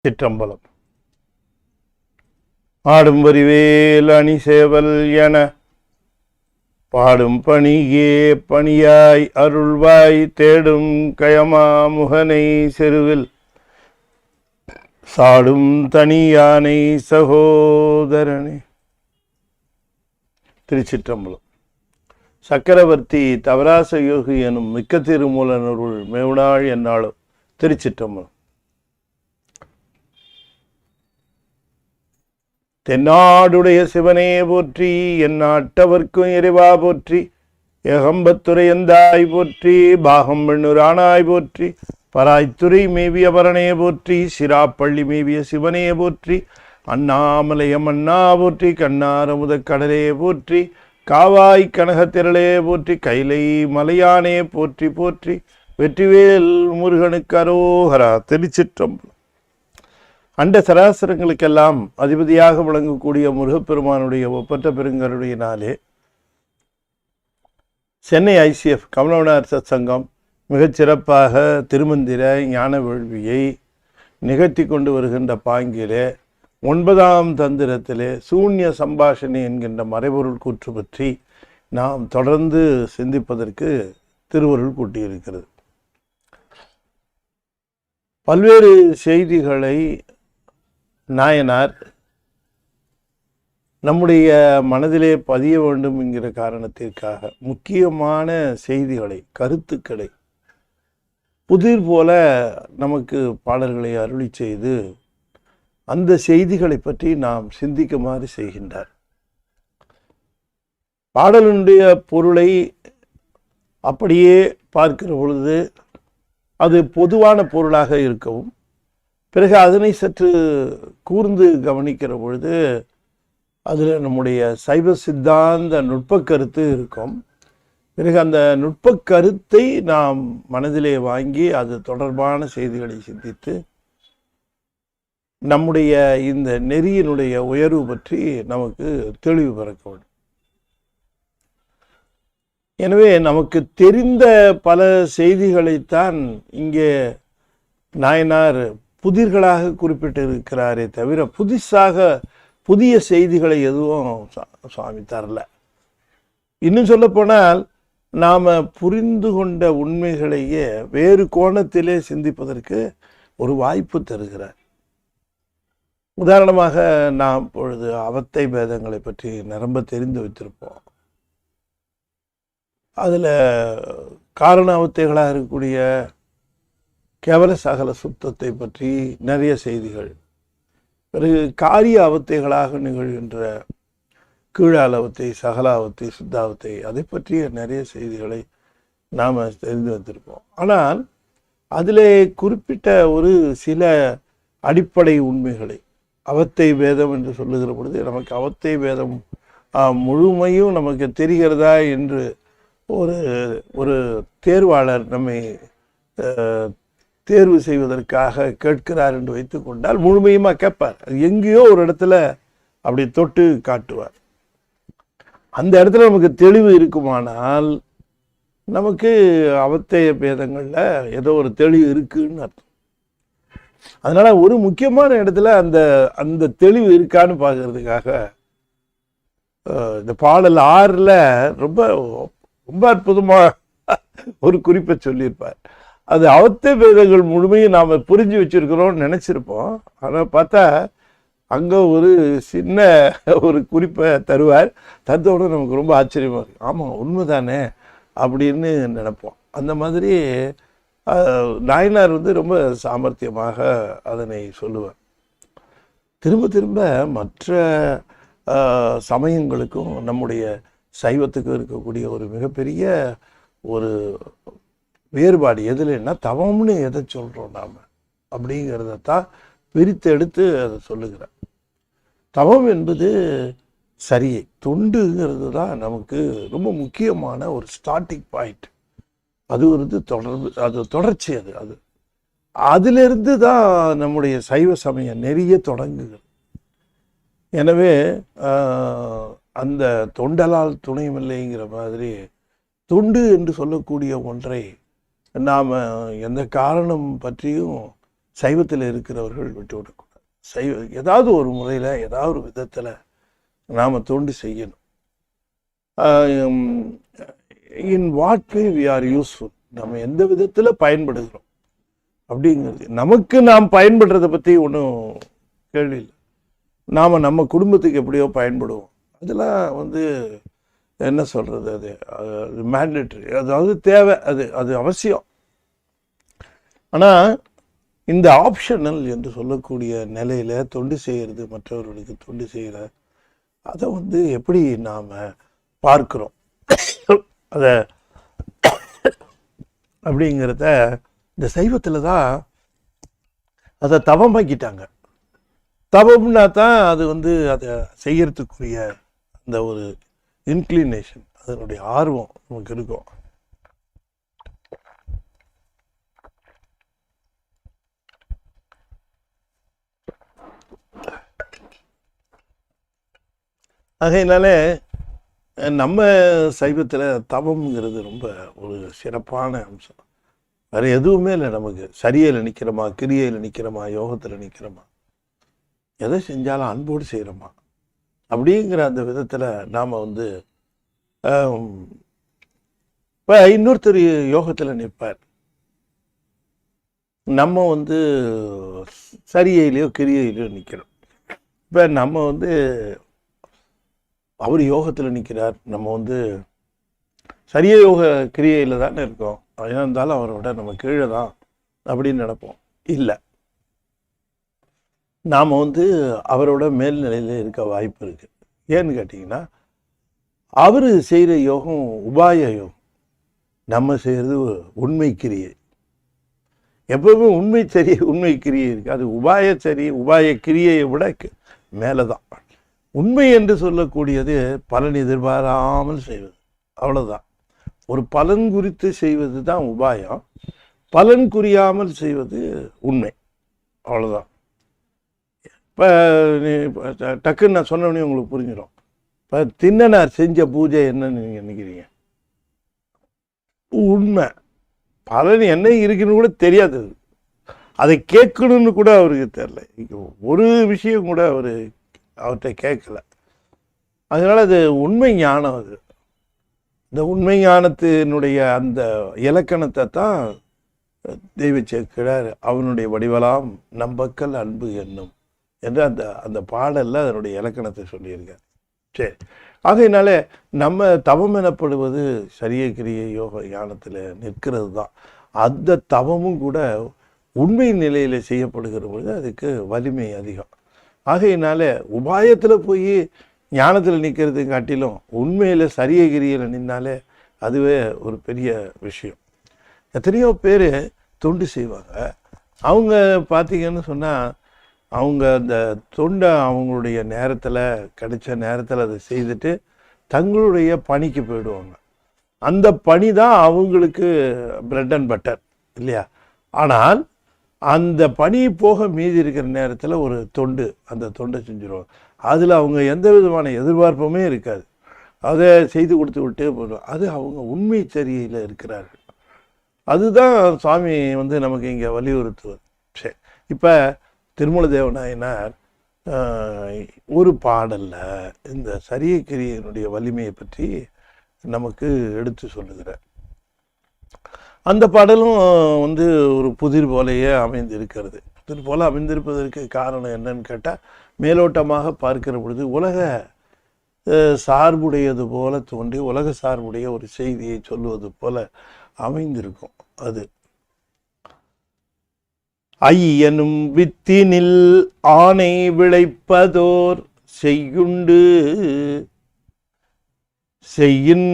திருச்சிற்றம்பலம். ஆடும் வரிவேல் அணி சேவல் என பாடும் பணியே பணியாய் அருள்வாய் தேடும் கயமா முகனை செருவில் சாடும் தனியானை சகோதரனே. திருச்சிற்றம்பலம். சக்கரவர்த்தி தவராச யோகி எனும் மிக்க திருமூலனருள் மேவுனாள் என்னாலும். திருச்சிற்றம்பலம். தென்னாடுடைய சிவனே போற்றி, என் நாட்டவர்க்கும் இறைவா போற்றி, ஏகம்பத்துரையந்தாய் போற்றி, பாகம் பெண்ணுரானாய் போற்றி, பராய்த்துறை மேவிய பரணே போற்றி, சிராப்பள்ளி மேவிய சிவனே போற்றி, அண்ணாமலையம் அண்ணா போற்றி, கண்ணாரமுத கடலே போற்றி, காவாய் கனகத்திரளே போற்றி, கைலை மலையானே போற்றி போற்றி, வெற்றிவேல் முருகனுக்கு அரோகரா. திருச்சிற்றம்பலம். அண்ட சராசரங்களுக்கெல்லாம் அதிபதியாக விளங்கக்கூடிய முருகப்பெருமானுடைய ஒப்பற்ற பெருங்கருடையினாலே சென்னை ICF கமலவனார் சத்சங்கம் மிகச்சிறப்பாக திருமந்திர ஞான வேள்வியை நிகழ்த்தி கொண்டு வருகின்ற பாங்கிலே 9ஆம் தந்திரத்திலே சூன்ய சம்பாஷணை என்கின்ற மறைபொருள் கூற்று பற்றி நாம் தொடர்ந்து சிந்திப்பதற்கு திருவருள் கூட்டியிருக்கிறது. பல்வேறு செய்திகளை நாயனார் நம்முடைய மனதிலே பதிய வேண்டும் என்கிற காரணத்திற்காக முக்கியமான செய்திகளை, கருத்துக்களை புதிர் போல நமக்கு பாடல்களை அருளி செய்து அந்த செய்திகளை பற்றி நாம் சிந்திக்குமாறு செய்கின்றார். பாடலுடைய பொருளை அப்படியே பார்க்கிற பொழுது அது பொதுவான பொருளாக இருக்கவும், பிறகு அதனை சற்று கூர்ந்து கவனிக்கிற பொழுது அதில் நம்முடைய சைவ சித்தாந்த நுட்ப கருத்து இருக்கும். பிறகு அந்த நுட்ப கருத்தை நாம் மனதிலே வாங்கி அது தொடர்பான செய்திகளை சிந்தித்து நம்முடைய இந்த நெறியினுடைய உயர்வு பற்றி நமக்கு தெளிவு பிறக்க வேண்டும். எனவே நமக்கு தெரிந்த பல செய்திகளைத்தான் இங்கே நாயனார் புதிர்களாக குறிப்பிட்டிருக்கிறாரே தவிர புதிய செய்திகளை எதுவும் சுவாமி தரல. இன்னும் சொல்ல போனால் நாம் புரிந்து கொண்ட உண்மைகளையே வேறு கோணத்திலே சிந்திப்பதற்கு ஒரு வாய்ப்பு தருகிறார். உதாரணமாக நாம் பொழுது அவத்தை பேதங்களை பற்றி நிரம்ப தெரிந்து வைத்திருப்போம். அதில் காரண அவத்தைகளாக இருக்கக்கூடிய கேவல சகல சுத்தத்தை பற்றி நிறைய செய்திகள், பிறகு காரிய அவத்தைகளாக நிகழ்கின்ற கீழாலவத்தை, சகலாவத்தை, சுத்தாவத்தை, அதை பற்றிய நிறைய செய்திகளை நாம் தெரிந்து வைத்திருப்போம். ஆனால் அதிலே குறிப்பிட்ட ஒரு சில அடிப்படை உண்மைகளை, அவத்தை வேதம் என்று சொல்லுகிற பொழுது நமக்கு அவத்தை வேதம் முழுமையும் நமக்கு தெரிகிறதா என்று ஒரு தேர்வாளர் நம்மை தேர்வு செய்வதற்காக கேட்கிறார் என்று வைத்துக் கொண்டால் முழுமையுமா கேட்பார். எங்கேயோ ஒரு இடத்துல அப்படி தொட்டு காட்டுவார். அந்த இடத்துல நமக்கு தெளிவு இருக்குமானால் நமக்கு அவத்தைய பேதங்கள்ல ஏதோ ஒரு தெளிவு இருக்குன்னு அர்த்தம். அதனால ஒரு முக்கியமான இடத்துல அந்த தெளிவு இருக்கான்னு பார்க்கறதுக்காக இந்த பாடல் 6ல் ரொம்ப ரொம்ப அற்புதமா ஒரு குறிப்பை சொல்லியிருப்பார். அது அவத்தை பேதங்கள் முழுமையும் நாம் புரிஞ்சு வச்சிருக்கிறோம்னு நினைச்சிருப்போம். ஆனால் பார்த்தா அங்கே ஒரு சின்ன ஒரு குறிப்பை தருவார். தந்தோட நமக்கு ரொம்ப ஆச்சரியமாக இருக்கும். ஆமாம், உண்மைதானே அப்படின்னு நினைப்போம். அந்த மாதிரி நாயனார் ரொம்ப சாமர்த்தியமாக அதனை சொல்லுவார். திரும்ப திரும்ப மற்ற சமயங்களுக்கும் நம்முடைய சைவத்துக்கும் இருக்கக்கூடிய ஒரு மிகப்பெரிய ஒரு வேறுபாடு எதுலன்னா, தவம்னு எதை சொல்கிறோம் நாம் அப்படிங்கிறதான் பிரித்து எடுத்து அதை சொல்லுகிறார். தவம் என்பது சரியை, தொண்டுங்கிறது தான் நமக்கு ரொம்ப முக்கியமான ஒரு ஸ்டார்டிங் பாயிண்ட். அது தொடர்ச்சி. அதிலிருந்து தான் நம்முடைய சைவ சமயம் நிறைய தொடங்குகிறது. எனவே அந்த தொண்டலால் துணைமில்லைங்கிற மாதிரி தொண்டு என்று சொல்லக்கூடிய ஒன்றை நாம் எந்த காரணம் பற்றியும் சைவத்தில் இருக்கிறவர்கள் விட்டு விடக்கூடாது. ஏதாவது ஒரு முறையில் ஏதாவது ஒரு விதத்தில் நாம் தொண்டு செய்யணும். In what way we are useful, நம்ம எந்த விதத்தில் பயன்படுகிறோம் அப்படிங்கிறது. நமக்கு நாம் பயன்படுறதை பற்றி ஒன்றும் கேள்வி இல்லை. நாம் நம்ம குடும்பத்துக்கு எப்படியோ பயன்படுவோம். அதெல்லாம் என்ன சொல்கிறது, அது மேண்டேட்ரி, அதாவது தேவை, அது அவசியம். ஆனால் இந்த ஆப்ஷனல் என்று சொல்லக்கூடிய நிலையில் தொண்டு செய்கிறது, மற்றவர்களுக்கு தொண்டு செய்கிற அதை எப்படி நாம் பார்க்குறோம் அதை அப்படிங்கிறத இந்த சைவத்தில் தான் அதை தவமாக்கிட்டாங்க. தவம்னா தான் அது அதை செய்யறதுக்குரிய அந்த ஒரு இன்க்ளினேஷன், அதனுடைய ஆர்வம் நமக்கு இருக்கும். ஆகையினாலே நம்ம சைவத்தில் தவம்ங்கிறது ரொம்ப ஒரு சிறப்பான அம்சம். வேறு எதுவுமே இல்லை. நமக்கு சரியில் நிற்கிறோமா, கிரியையில் நிற்கிறோமா, யோகத்தில் நிற்கிறோமா, எதை செஞ்சாலும் அன்போடு செய்கிறோமா அப்படிங்கிற அந்த விதத்தில் நாம் இப்போ இன்னொருத்தர் யோகத்தில் நிற்பார், நம்ம சரியிலையோ கிரியையிலையோ நிற்கிறோம். இப்போ நம்ம அவர் யோகத்தில் நிற்கிறார், நம்ம சரிய யோக கிரியையில் தானே இருக்கோம், ஏன்னா இருந்தாலும் அவரோட நம்ம கீழே தான் அப்படின்னு நினைப்போம். இல்லை, நாம் அவரோட மேல்நிலையில் இருக்க வாய்ப்பு இருக்குது. ஏன்னு கேட்டிங்கன்னா, அவர் செய்கிற யோகம் உபாய யோகம், நம்ம செய்கிறது உண்மை கிரியை. எப்பவுமே உண்மை கிரியை இருக்குது. அது உபாய கிரியையை விட மேலே தான். உண்மை என்று சொல்லக்கூடியது பலன் எதிர்பாராமல் செய்வது, அவ்வளோதான். ஒரு பலன் குறித்து செய்வது தான் உபாயம், பலன் குறியாமல் செய்வது உண்மை, அவ்வளோதான். இப்போ டக்குன்னு நான் சொன்னோடனே உங்களுக்கு புரிஞ்சிடும். இப்போ திண்ணனார் செஞ்ச பூஜை என்னன்னு நீங்கள் நினைக்கிறீங்க? உண்மை. பலன் என்ன இருக்குன்னு கூட தெரியாது, அதை கேட்கணும்னு கூட அவருக்கு தெரியல. ஒரு விஷயம் கூட அவர்கிட்ட கேட்கல. அதனால் அது உண்மை ஞானம். அது இந்த உண்மை ஞானத்தினுடைய அந்த இலக்கணத்தை தான் தெய்வ சேக்கிழார் அவனுடைய வடிவலாம் நம்பக்கல் அன்பு என்னும் என்று அந்த பாடலில் அதனுடைய இலக்கணத்தை சொல்லியிருக்கார். சரி, ஆகையினால நம்ம தவம் எனப்படுவது சரிய கிரிய யோக ஞானத்தில் நிற்கிறது தான். அந்த தவமும் கூட உண்மை நிலையில் செய்யப்படுகிற பொழுது அதுக்கு வலிமை அதிகம். ஆகையினால உபாயத்தில் போய் ஞானத்தில் நிற்கிறது காட்டிலும் உண்மையில் சரிய கிரியில் நின்னாலே அதுவே ஒரு பெரிய விஷயம். எத்தனையோ பேர் தொண்டு செய்வாங்க. அவங்க பார்த்தீங்கன்னு சொன்னால் அவங்க அந்த தொண்டை அவங்களுடைய நேரத்தில் கிடைச்ச நேரத்தில் அதை செய்துட்டு தங்களுடைய பணிக்கு போயிடுவாங்க. அந்த பணி தான் அவங்களுக்கு பிரெட் அண்ட் பட்டர் இல்லையா? ஆனால் அந்த பணி போக மீதி இருக்கிற நேரத்தில் ஒரு அந்த தொண்டை செஞ்சுருவாங்க. அதில் அவங்க எந்த விதமான எதிர்பார்ப்புமே இருக்காது, அதை செய்து கொடுத்து விட்டே போடுவோம். அது அவங்க உண்மை சரியில் இருக்கிறார்கள். அதுதான் சுவாமி நமக்கு இங்கே வலியுறுத்துவது. சரி, இப்போ திருமூல தேவநாயனார் ஒரு பாடலில் இந்த சரிய கிரியையினுடைய வலிமையை பற்றி நமக்கு எடுத்து சொல்லுகிறார். அந்த பாடலும் ஒரு புதிர் போலையே அமைந்திருக்கிறது. புதிர் போல அமைந்திருப்பதற்கு காரணம் என்னன்னு கேட்டால், மேலோட்டமாக பார்க்கிற பொழுது உலக சார்புடையது போல தோன்றி உலக சார்புடைய ஒரு செய்தியை சொல்லுவது போல அமைந்திருக்கும். அது ஐயனும் வித்தினில் ஆணை விளைப்பதோர் செய்யுண்டு செய்யின்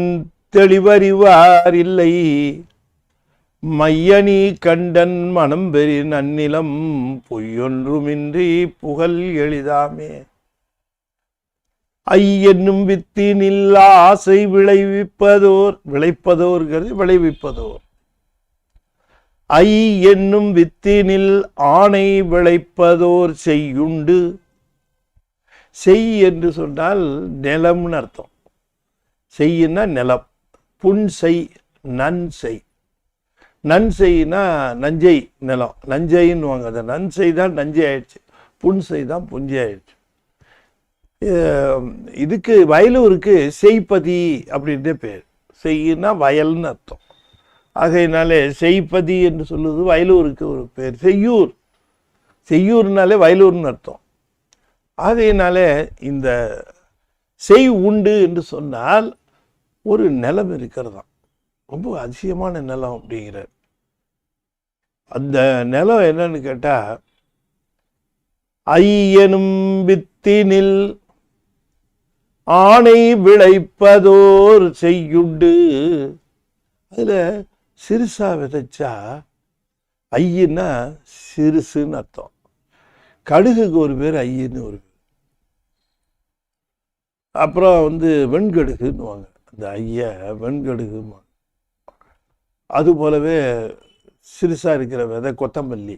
தெளிவறிவார் இல்லை மையனி கண்டன் மனம் பெறி நன்னிலம் பொய்யொன்றுமின்றி புகழ் எளிதாமே. ஐயென்னும் வித்தினில் ஆசை விளைவிப்பதோர் ஐ என்னும் வித்தினில் ஆணை விளைப்பதோர் செய்யுண்டு. செய் என்று சொன்னால் நிலம்னு அர்த்தம். செய்யின்னா நிலம். புன் செய், நன் செய். நன்செய்னா நஞ்சை நிலம், நஞ்சைன்னுவாங்க. அந்த நன்செய் தான் நஞ்சை ஆயிடுச்சு, புன்செய் தான் புஞ்சை ஆயிடுச்சு. இதுக்கு வயலூருக்கு செய்ப்பதி அப்படின்றே பேர். செய்யினா வயல்னு அர்த்தம். ஆகையினாலே செய்ப்பதி என்று சொல்லுவது வயலூருக்கு ஒரு பேர். செய்யூர், செய்யூர்னாலே வயலூர்னு அர்த்தம். ஆகையினாலே இந்த செய் உண்டு என்று சொன்னால் ஒரு நிலம் இருக்கிறதாம், ரொம்ப அதிசயமான நிலம் அப்படிங்கிறார். அந்த நிலம் என்னன்னு கேட்டா, ஐயனும் வித்தினில் ஆணை விளைப்பதோர் செய்யுண்டு. அதுல சிறுசா விதைச்சா, ஐயன்னா சிறுசுன்னு அர்த்தம். கடுகுக்கு ஒரு பேர் ஐயன்னு ஒரு பேர். அப்புறம் வெண்கடுகுன்னுவாங்க, அந்த ஐய வெண்கடுகுமா. அது போலவே சிறுசா இருக்கிற விதை கொத்தமல்லி,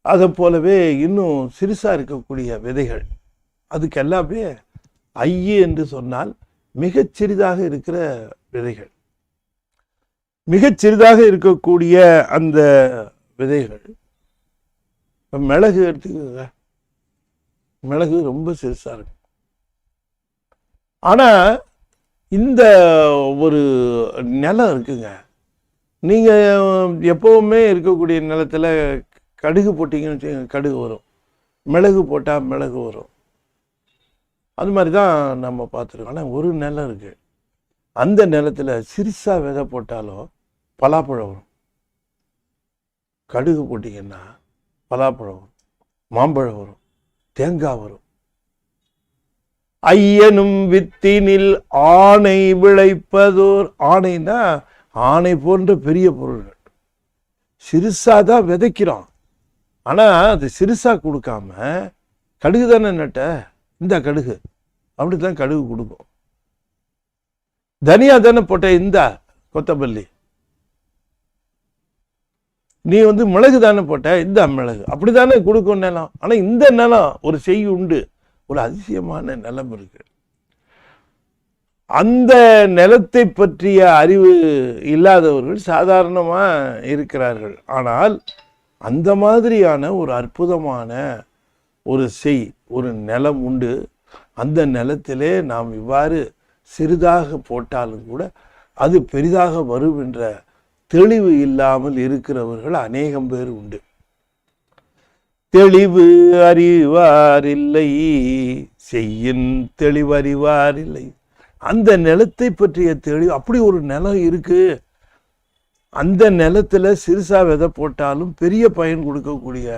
அதை போலவே இன்னும் சிறுசா இருக்கக்கூடிய விதைகள், அதுக்கு எல்லாமே ஐய என்று சொன்னால் மிகச் சிறிதாக இருக்கிற விதைகள். மிகச் சிறிதாக இருக்கக்கூடிய அந்த விதைகள். மிளகு எடுத்துக்கோங்க, மிளகு ரொம்ப சிறுசா இருக்கும். ஆனா இந்த ஒரு நிலம் இருக்குங்க, நீங்க எப்பவுமே இருக்கக்கூடிய நிலத்துல கடுகு போட்டீங்கன்னு வச்சுக்கோங்க, கடுகு வரும். மிளகு போட்டால் மிளகு வரும். அது மாதிரி தான் நம்ம பார்த்துருக்கோம். ஆனால் ஒரு நிலம் இருக்கு, அந்த நிலத்தில் சிறுசா விதை போட்டாலும் பலாப்பழம் வரும். கடுகு போட்டிங்கன்னா பலாப்பழம் வரும், மாம்பழம் வரும், தேங்காய் வரும். ஐயனும் வித்தினில் ஆணை விளைப்பதோர். ஆணைனா ஆணை போன்ற பெரிய பொருள்கள். சிறுசாதான் விதைக்கிறோம், ஆனா அது சிறுசா கொடுக்காம, கடுகு தானே நட்ட, இந்த கடுகு அப்படித்தான் கடுகு கொடுக்கும். தனியா தானே போட்ட, இந்த கொத்தமல்லி. நீ மிளகு தானே போட்ட, இந்த மிளகு அப்படித்தானே கொடுக்கும் நிலம். ஆனா இந்த நிலம் ஒரு செய் உண்டு, ஒரு அதிசயமான நிலம் இருக்கு. அந்த நிலத்தை பற்றிய அறிவு இல்லாதவர்கள் சாதாரணமா இருக்கிறார்கள். ஆனால் அந்த மாதிரியான ஒரு அற்புதமான ஒரு செய், ஒரு நிலம் உண்டு. அந்த நிலத்திலே நாம் இவ்வாறு சிறிதாக போட்டாலும் கூட அது பெரிதாக வரும் என்ற தெளிவு இல்லாமல் இருக்கிறவர்கள் அநேகம் பேர் உண்டு. தெளிவு அறிவார் இல்லை, செய்யின் தெளிவு அறிவார் இல்லை. அந்த நிலத்தை பற்றிய தெளிவு, அப்படி ஒரு நிலம் இருக்கு, அந்த நிலத்துல சிறுசா விதை போட்டாலும் பெரிய பயன் கொடுக்கக்கூடிய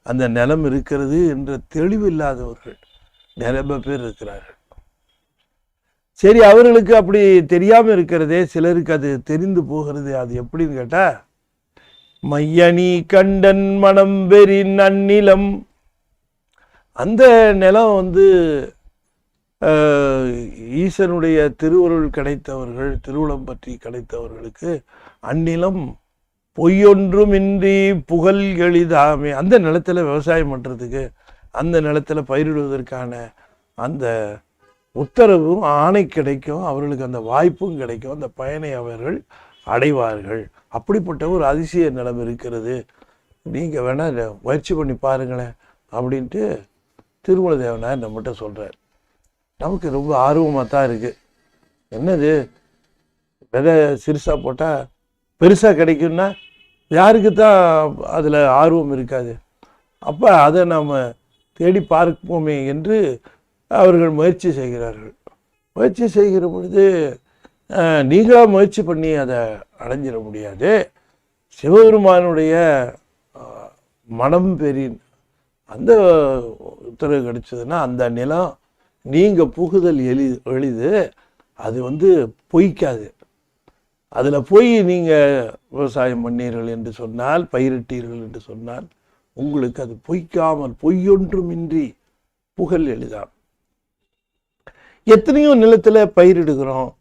அந்த நிலம் இருக்கிறது என்ற தெளிவு இல்லாதவர்கள் நிறைய பேர் இருக்கிறார்கள். சரி, அவர்களுக்கு அப்படி தெரியாம இருக்கிறதே, சிலருக்கு அது தெரிந்து போகிறது. அது எப்படின்னு கேட்டா, மையணி கண்டன் மனம் வெறி நன்னிலம். அந்த நிலம் ஈசனுடைய திருவருள் கிடைத்தவர்கள், திருவுளம் பற்றி கிடைத்தவர்களுக்கு அந்நிலம் பொய்யொன்றுமின்றி புகழ் எளிதாமே. அந்த நிலத்துல விவசாயம் பண்றதுக்கு, அந்த நிலத்துல பயிரிடுவதற்கான அந்த உத்தரவும் ஆணை கிடைக்கும், அவர்களுக்கு அந்த வாய்ப்பும் கிடைக்கும், அந்த பயனை அவர்கள் அடைவார்கள். அப்படிப்பட்ட ஒரு அதிசய நிலம் இருக்கிறது, நீங்க வேணா முயற்சி பண்ணி பாருங்களேன் அப்படின்ட்டு திருமூல தேவனார் நம்மகிட்ட சொல்றார். நமக்கு ரொம்ப ஆர்வமாக தான் இருக்கு. என்னது, விதை சிறுசா போட்டா பெருசா கிடைக்கும்னா யாருக்கு தான் அதுல ஆர்வம் இருக்காது? அப்ப அதை நாம தேடி பார்ப்போமே என்று அவர்கள் முயற்சி செய்கிறார்கள். முயற்சி செய்கிற பொழுது நீங்களா முயற்சி பண்ணி அதை அடைஞ்சிட முடியாது. சிவபெருமானுடைய மனம் பெறின் அந்த உத்தரவு கிடைச்சதுன்னா அந்த நிலம் நீங்க புகுதல் எளிது. அது பொய்க்காது. அதுல போய் நீங்க விவசாயம் பண்ணீர்கள் என்று சொன்னால், பயிரிட்டீர்கள் என்று சொன்னால், உங்களுக்கு அது பொய்க்காமல் பொய்யொன்றுமின்றி புகழ் எளிதாம். எத்தனையோ நிலத்துல பயிரிடுகிறோம்,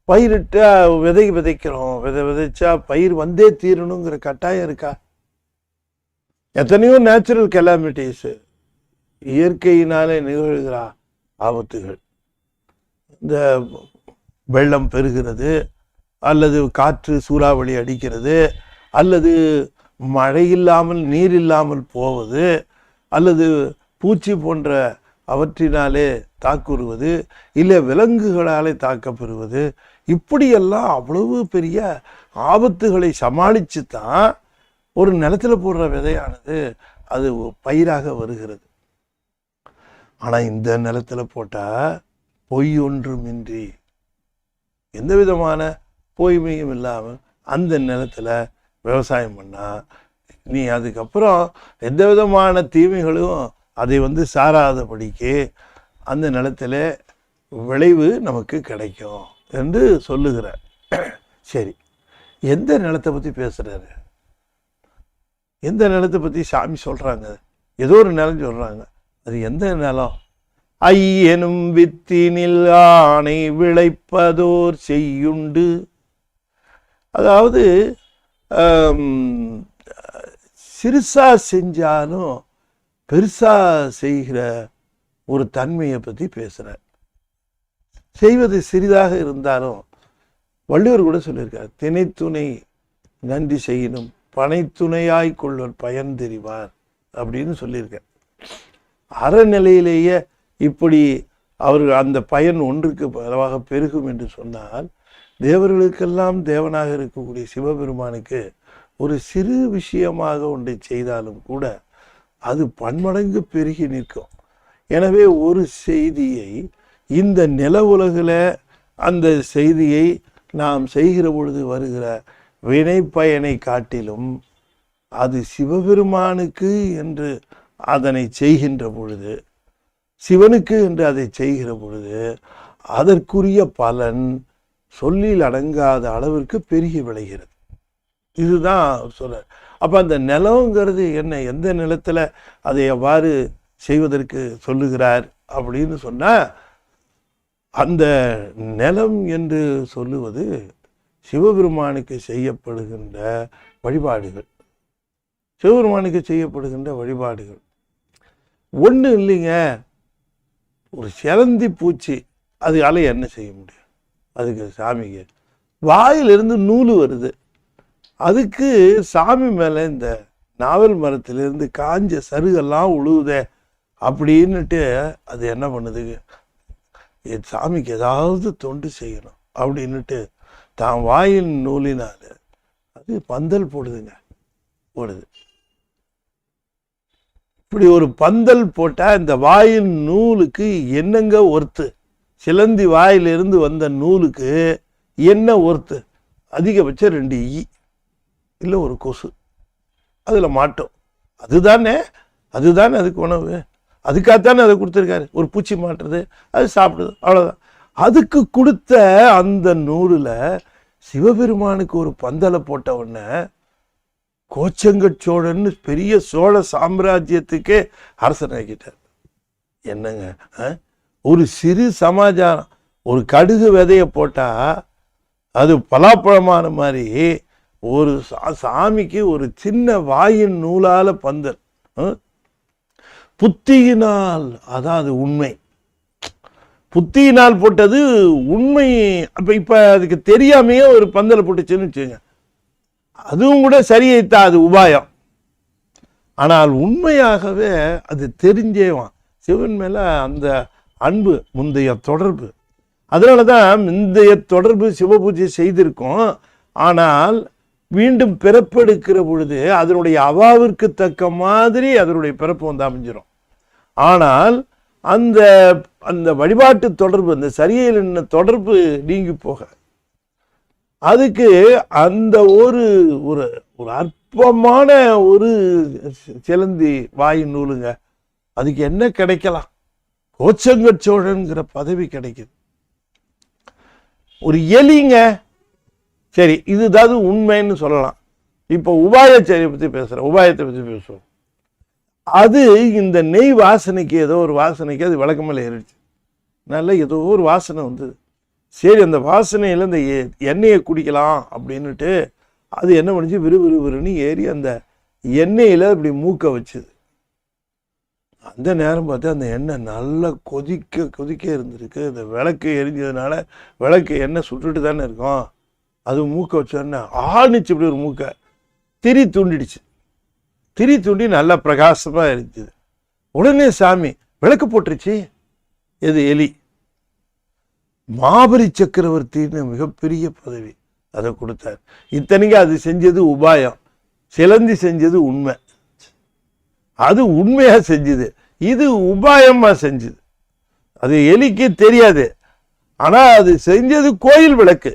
பயிரிட்டா விதைக்கிறோம், விதைச்சா பயிர் வந்தே தீரணுங்கிற கட்டாயம் இருக்கா? எத்தனையோ நேச்சுரல் கெலாமிட்டிஸ், இயற்கையினாலே நிகழ்கிற ஆபத்துகள், இந்த வெள்ளம் பெருகிறது, அல்லது காற்று சூறாவளி அடிக்கிறது, அல்லது மழை இல்லாமல் நீர் இல்லாமல் போவது, அல்லது பூச்சி போன்ற அவற்றினாலே தாக்குறுவது, இல்லை விலங்குகளாலே தாக்கப்பெறுவது, இப்படியெல்லாம் அவ்வளவு பெரிய ஆபத்துகளை சமாளித்து தான் ஒரு நிலத்துல போடுற விதையானது அது பயிராக வருகிறது. ஆனால் இந்த நிலத்துல போட்டால் பொய் ஒன்றுமின்றி, எந்த விதமான பொய்மையும் இல்லாமல் அந்த நிலத்துல விவசாயம் பண்ணால் நீ அதுக்கப்புறம் எந்த விதமான தீமைகளும் அதை சாராதபடிக்கு அந்த நிலத்தில் விளைவு நமக்கு கிடைக்கும் என்று சொல்லுகிறார். சரி, எந்த நிலத்தை பற்றி பேசுகிறாரு? எந்த நிலத்தை பற்றி சாமி சொல்கிறாங்க? ஏதோ ஒரு நிலம் சொல்கிறாங்க. அது எந்த நிலம்? ஐயனும் வித்தினில் ஆணை விளைப்பதோர் செய்யுண்டு. அதாவது சிறுசா செஞ்சாலும் பெருசா செய்கிற ஒரு தன்மையை பற்றி பேசுகிறார். செய்வது சிறிதாக இருந்தாலும் வள்ளுவர் கூட சொல்லியிருக்கார், திணைத்துணை நன்றி செய்யணும் பனைத்துணையாய் கொள்வர் பயன் தெரிவார் அப்படின்னு சொல்லியிருக்கார். அறநிலையிலேயே இப்படி அவர்கள் அந்த பயன் ஒன்றுக்கு பலவாக பெருகும் என்று சொன்னால், தேவர்களுக்கெல்லாம் தேவனாக இருக்கக்கூடிய சிவபெருமானுக்கு ஒரு சிறு விஷயமாக ஒன்றை செய்தாலும் கூட அது பன்மடங்கு பெருகி நிற்கும். எனவே ஒரு செய்தியை இந்த நில உலகில் அந்த செய்தியை நாம் செய்கிற பொழுது வருகிற வினை பயனை காட்டிலும் அது சிவபெருமானுக்கு என்று அதனை செய்கின்ற பொழுது, சிவனுக்கு என்று அதை செய்கிற பொழுது அதற்குரிய பலன் சொல்லில் அடங்காத அளவிற்கு பெருகி விளைகிறது. இதுதான் சொல்ல. அப்போ அந்த நிலங்கிறது என்ன, எந்த நிலத்தில் அதை எவ்வாறு செய்வதற்கு சொல்லுகிறார் அப்படின்னு சொன்னால், அந்த நிலம் என்று சொல்லுவது சிவபெருமானுக்கு செய்யப்படுகின்ற வழிபாடுகள். சிவபெருமானுக்கு செய்யப்படுகின்ற வழிபாடுகள் ஒன்றும் இல்லைங்க. ஒரு சிலந்தி பூச்சி அதுக்கால என்ன செய்ய முடியும்? அதுக்கு சாமிக்கு வாயிலிருந்து நூல் வருது, அதுக்கு சாமி மேலே இந்த நாவல் மரத்திலிருந்து காஞ்ச சருகெல்லாம் உழுவுதே அப்படின்னுட்டு அது என்ன பண்ணுதுங்க, என் சாமிக்கு ஏதாவது தொண்டு செய்யணும் அப்படின்னுட்டு தான் வாயின் நூலினால் அது பந்தல் போடுதுங்க, போடுது. இப்படி ஒரு பந்தல் போட்டால் இந்த வாயின் நூலுக்கு என்னங்க ஒர்த்து? சிலந்தி வாயிலிருந்து வந்த நூலுக்கு என்ன ஒர்த்து? அதிகபட்சம் 2 ஈ இல்லை ஒரு கொசு அதில் மாட்டோம். அதுதானே அதுக்கு உணவு, அதுக்காகத்தானே அதை கொடுத்துருக்காரு. ஒரு பூச்சி மாட்டுறது, அது சாப்பிடுது, அவ்வளோதான். அதுக்கு கொடுத்த அந்த நூலில் சிவபெருமானுக்கு ஒரு பந்தலை போட்ட உடனே கோச்சங்கச்சோழன்னு பெரிய சோழ சாம்ராஜ்யத்துக்கே அரசனாக்கிட்டார். என்னங்க, ஒரு சிறு சமாச்சாரம், ஒரு கடுகு விதையை போட்டால் அது பலாப்பழமான மாதிரி ஒரு சாமிக்கு ஒரு சின்ன வாயின் நூலால பந்தல். புத்தியினால், அதான் அது உண்மை, புத்தியினால் போட்டது உண்மை. இப்ப அதுக்கு தெரியாமையே ஒரு பந்தலை போட்டுச்சுன்னு வச்சுங்க, அதுவும் கூட சரியைத்தான், அது உபாயம். ஆனால் உண்மையாகவே அது தெரிஞ்சேவான் சிவன் மேல அந்த அன்பு, முந்தைய தொடர்பு. அதனாலதான் முந்தைய தொடர்பு சிவபூஜை செய்திருக்கோம். ஆனால் மீண்டும் பிறப்பெடுக்கிற பொழுது அதனுடைய அவாவிற்கு தக்க மாதிரி அதனுடைய பிறப்பு அமைஞ்சிடும். ஆனால் அந்த அந்த வழிபாட்டு தொடர்பு, அந்த சரியில் என்ன தொடர்பு நீங்கி போக, அதுக்கு அந்த ஒரு ஒரு ஒரு அற்பமான ஒரு சிலந்தி வாயின் நூலுங்க, அதுக்கு என்ன கிடைக்கலாம்? கோச்சங்கச்சோழன்கிற பதவி கிடைக்குது. ஒரு எலிங்க, சரி இதுதான் உண்மைன்னு சொல்லலாம். இப்போ உபாயச்சரியை பற்றி பேசுகிறேன், உபாயத்தை பற்றி பேசுவோம். அது இந்த நெய் வாசனைக்கு, ஏதோ ஒரு வாசனைக்கு அது விளக்கமேல ஏறிடுச்சு. நல்ல ஏதோ ஒரு வாசனை வந்தது. சரி, அந்த வாசனையில் இந்த எண்ணெயை குடிக்கலாம் அப்படின்னுட்டு அது என்ன பண்ணிச்சு, விறுவிறுன்னு ஏறி அந்த எண்ணெயில் இப்படி மூக்க வச்சுது. அந்த நேரம் பார்த்து அந்த எண்ணெய் நல்லா கொதிக்க கொதிக்க இருந்திருக்கு. இந்த விளக்கு எரிஞ்சதுனால விளக்கு எண்ணெய் சுட்டுட்டு தானே இருக்கும். அது மூக்கை வச்சோடனே ஆணிச்சு இப்படி ஒரு மூக்கை திரி தூண்டிடுச்சு. திரி தூண்டி நல்லா பிரகாசமாக இருந்துச்சு. உடனே சாமி விளக்கு போட்டுருச்சு. எது? எலி. மாபலி சக்கரவர்த்தின்னு மிகப்பெரிய பதவி அதை கொடுத்தார். இத்தனைக்கு அது செஞ்சது உபாயம், சிலந்தி செஞ்சது உண்மை. அது உண்மையா செஞ்சது, இது உபாயமா செஞ்சது. அது எலிக்கு தெரியாது. ஆனா அது செஞ்சது கோயில் விளக்கு,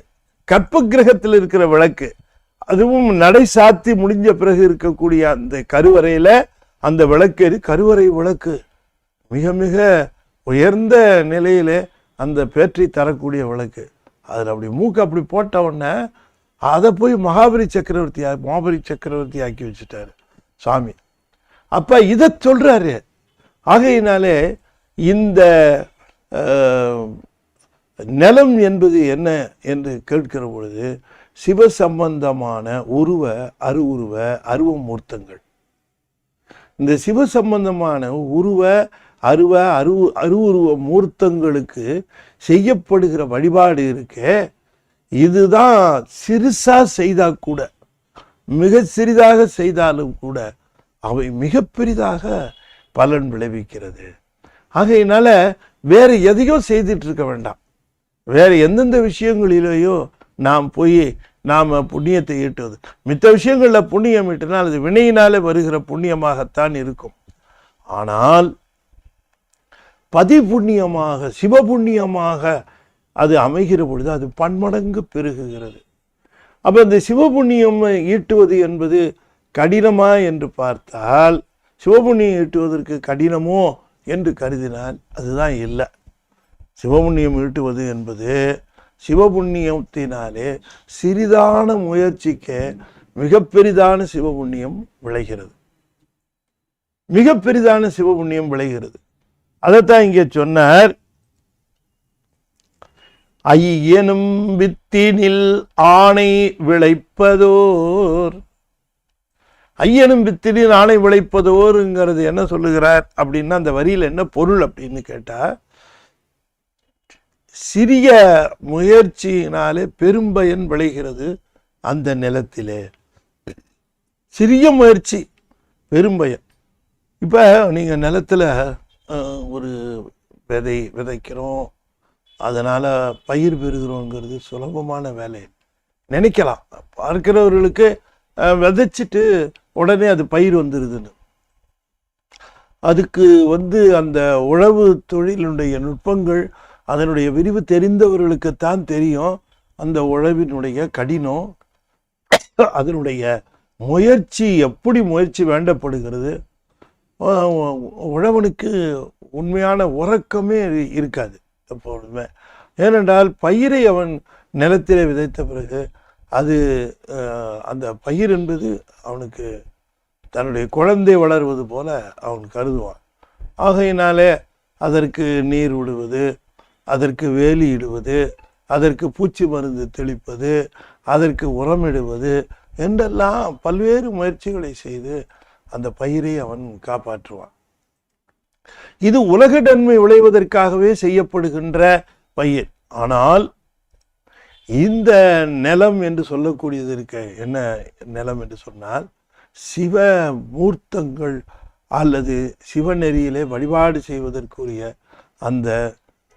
கற்ப கிரகத்தில் இருக்கிற விளக்கு. அதுவும் நடை சாத்தி முடிஞ்ச பிறகு இருக்கக்கூடிய அந்த கருவறையில அந்த விளக்கு கருவறை விளக்கு மிக மிக உயர்ந்த நிலையில அந்த பேற்றி தரக்கூடிய விளக்கு. அதில் அப்படி மூக்கு அப்படி போட்ட உடனே அதை போய் மாபலி சக்கரவர்த்தி ஆக்கி வச்சுட்டாரு சாமி. அப்ப இதை சொல்றாரு. ஆகையினாலே இந்த நிலம் என்பது என்ன என்று கேட்கிற பொழுது சிவ சம்பந்தமான உருவ அருவுருவ அருவ மூர்த்தங்கள். இந்த சிவ சம்பந்தமான உருவ அருவ அருவுருவ மூர்த்தங்களுக்கு செய்யப்படுகிற வழிபாடு இருக்கே, இதுதான் சிறுசா செய்தா கூட, மிக சிறிதாக செய்தாலும் கூட அவை மிக பெரிதாக பலன் விளைவிக்கிறது. ஆகையினால வேற எதையோ செய்துட்டு இருக்க வேண்டாம். வேற எந்தெந்த விஷயங்களிலேயோ நாம் போய் நாம் புண்ணியத்தை ஈட்டுவது, மித்த விஷயங்களில் புண்ணியம் ஈட்டினால் அது வினையினாலே வருகிற புண்ணியமாகத்தான் இருக்கும். ஆனால் பதிபுண்ணியமாக சிவபுண்ணியமாக அது அமைகிற பொழுது அது பன்மடங்கு பெருகுகிறது. அப்போ இந்த சிவபுண்ணியம் ஈட்டுவது என்பது கடினமா என்று பார்த்தால், சிவபுண்ணியம் ஈட்டுவதற்கு கடினமோ என்று கருதினால் அதுதான் இல்லை. சிவபுண்ணியம் ஈட்டுவது என்பது சிவபுண்ணியத்தினாலே சிறிதான முயற்சிக்கு மிக பெரிதான சிவபுண்ணியம் விளைகிறது. மிக பெரிதான சிவபுண்ணியம் விளைகிறது. அதைத்தான் இங்கே சொன்னார். ஐயனும் வித்தினில் ஆணை விளைப்பதோர். ஐயனும் வித்தினில் ஆணை விளைப்பதோருங்கிறது என்ன சொல்லுகிறார் அப்படின்னா, அந்த வரியில் என்ன பொருள் அப்படின்னு கேட்டா, சிறிய முயற்சியினாலே பெரும்பயன் விளைகிறது அந்த நிலத்திலே. சிறிய முயற்சி பெரும்பயன். இப்போ நீங்கள் நிலத்தில் ஒரு விதைக்கிறோம், அதனால் பயிர் பெறுகிறோங்கிறது சுலபமான வேலை நினைக்கலாம். பார்க்கிறவர்களுக்கு விதைச்சிட்டு உடனே அது பயிர் வந்துடுதுன்னு. அதுக்கு அந்த உழவு தொழிலுடைய நுட்பங்கள், அதனுடைய விரிவு தெரிந்தவர்களுக்குத்தான் தெரியும். அந்த உழவினுடைய கடினம், அதனுடைய முயற்சி, எப்படி முயற்சி வேண்டப்படுகிறது. உழவனுக்கு உண்மையான உறக்கமே இருக்காது எப்பொழுதுமே. ஏனென்றால் பயிரை அவன் நிலத்திலே விதைத்த பிறகு அது அந்த பயிர் என்பது அவனுக்கு தன்னுடைய குழந்தை வளர்வது போல அவன் கருதுவான். ஆகையினாலே அதற்கு நீர் விடுவது, அதற்கு வேலி இடுவது, அதற்கு பூச்சி மருந்து தெளிப்பது, அதற்கு உரமிடுவது என்றெல்லாம் பல்வேறு முயற்சிகளை செய்து அந்த பயிரை அவன் காப்பாற்றுவான். இது உலக நன்மை விளைவதற்காகவே செய்யப்படுகின்ற பயிர். ஆனால் இந்த நிலம் என்று சொல்லக்கூடியது இருக்க, என்ன நிலம் என்று சொன்னால், சிவ மூர்த்தங்கள் அல்லது சிவநெறியிலே வழிபாடு செய்வதற்குரிய அந்த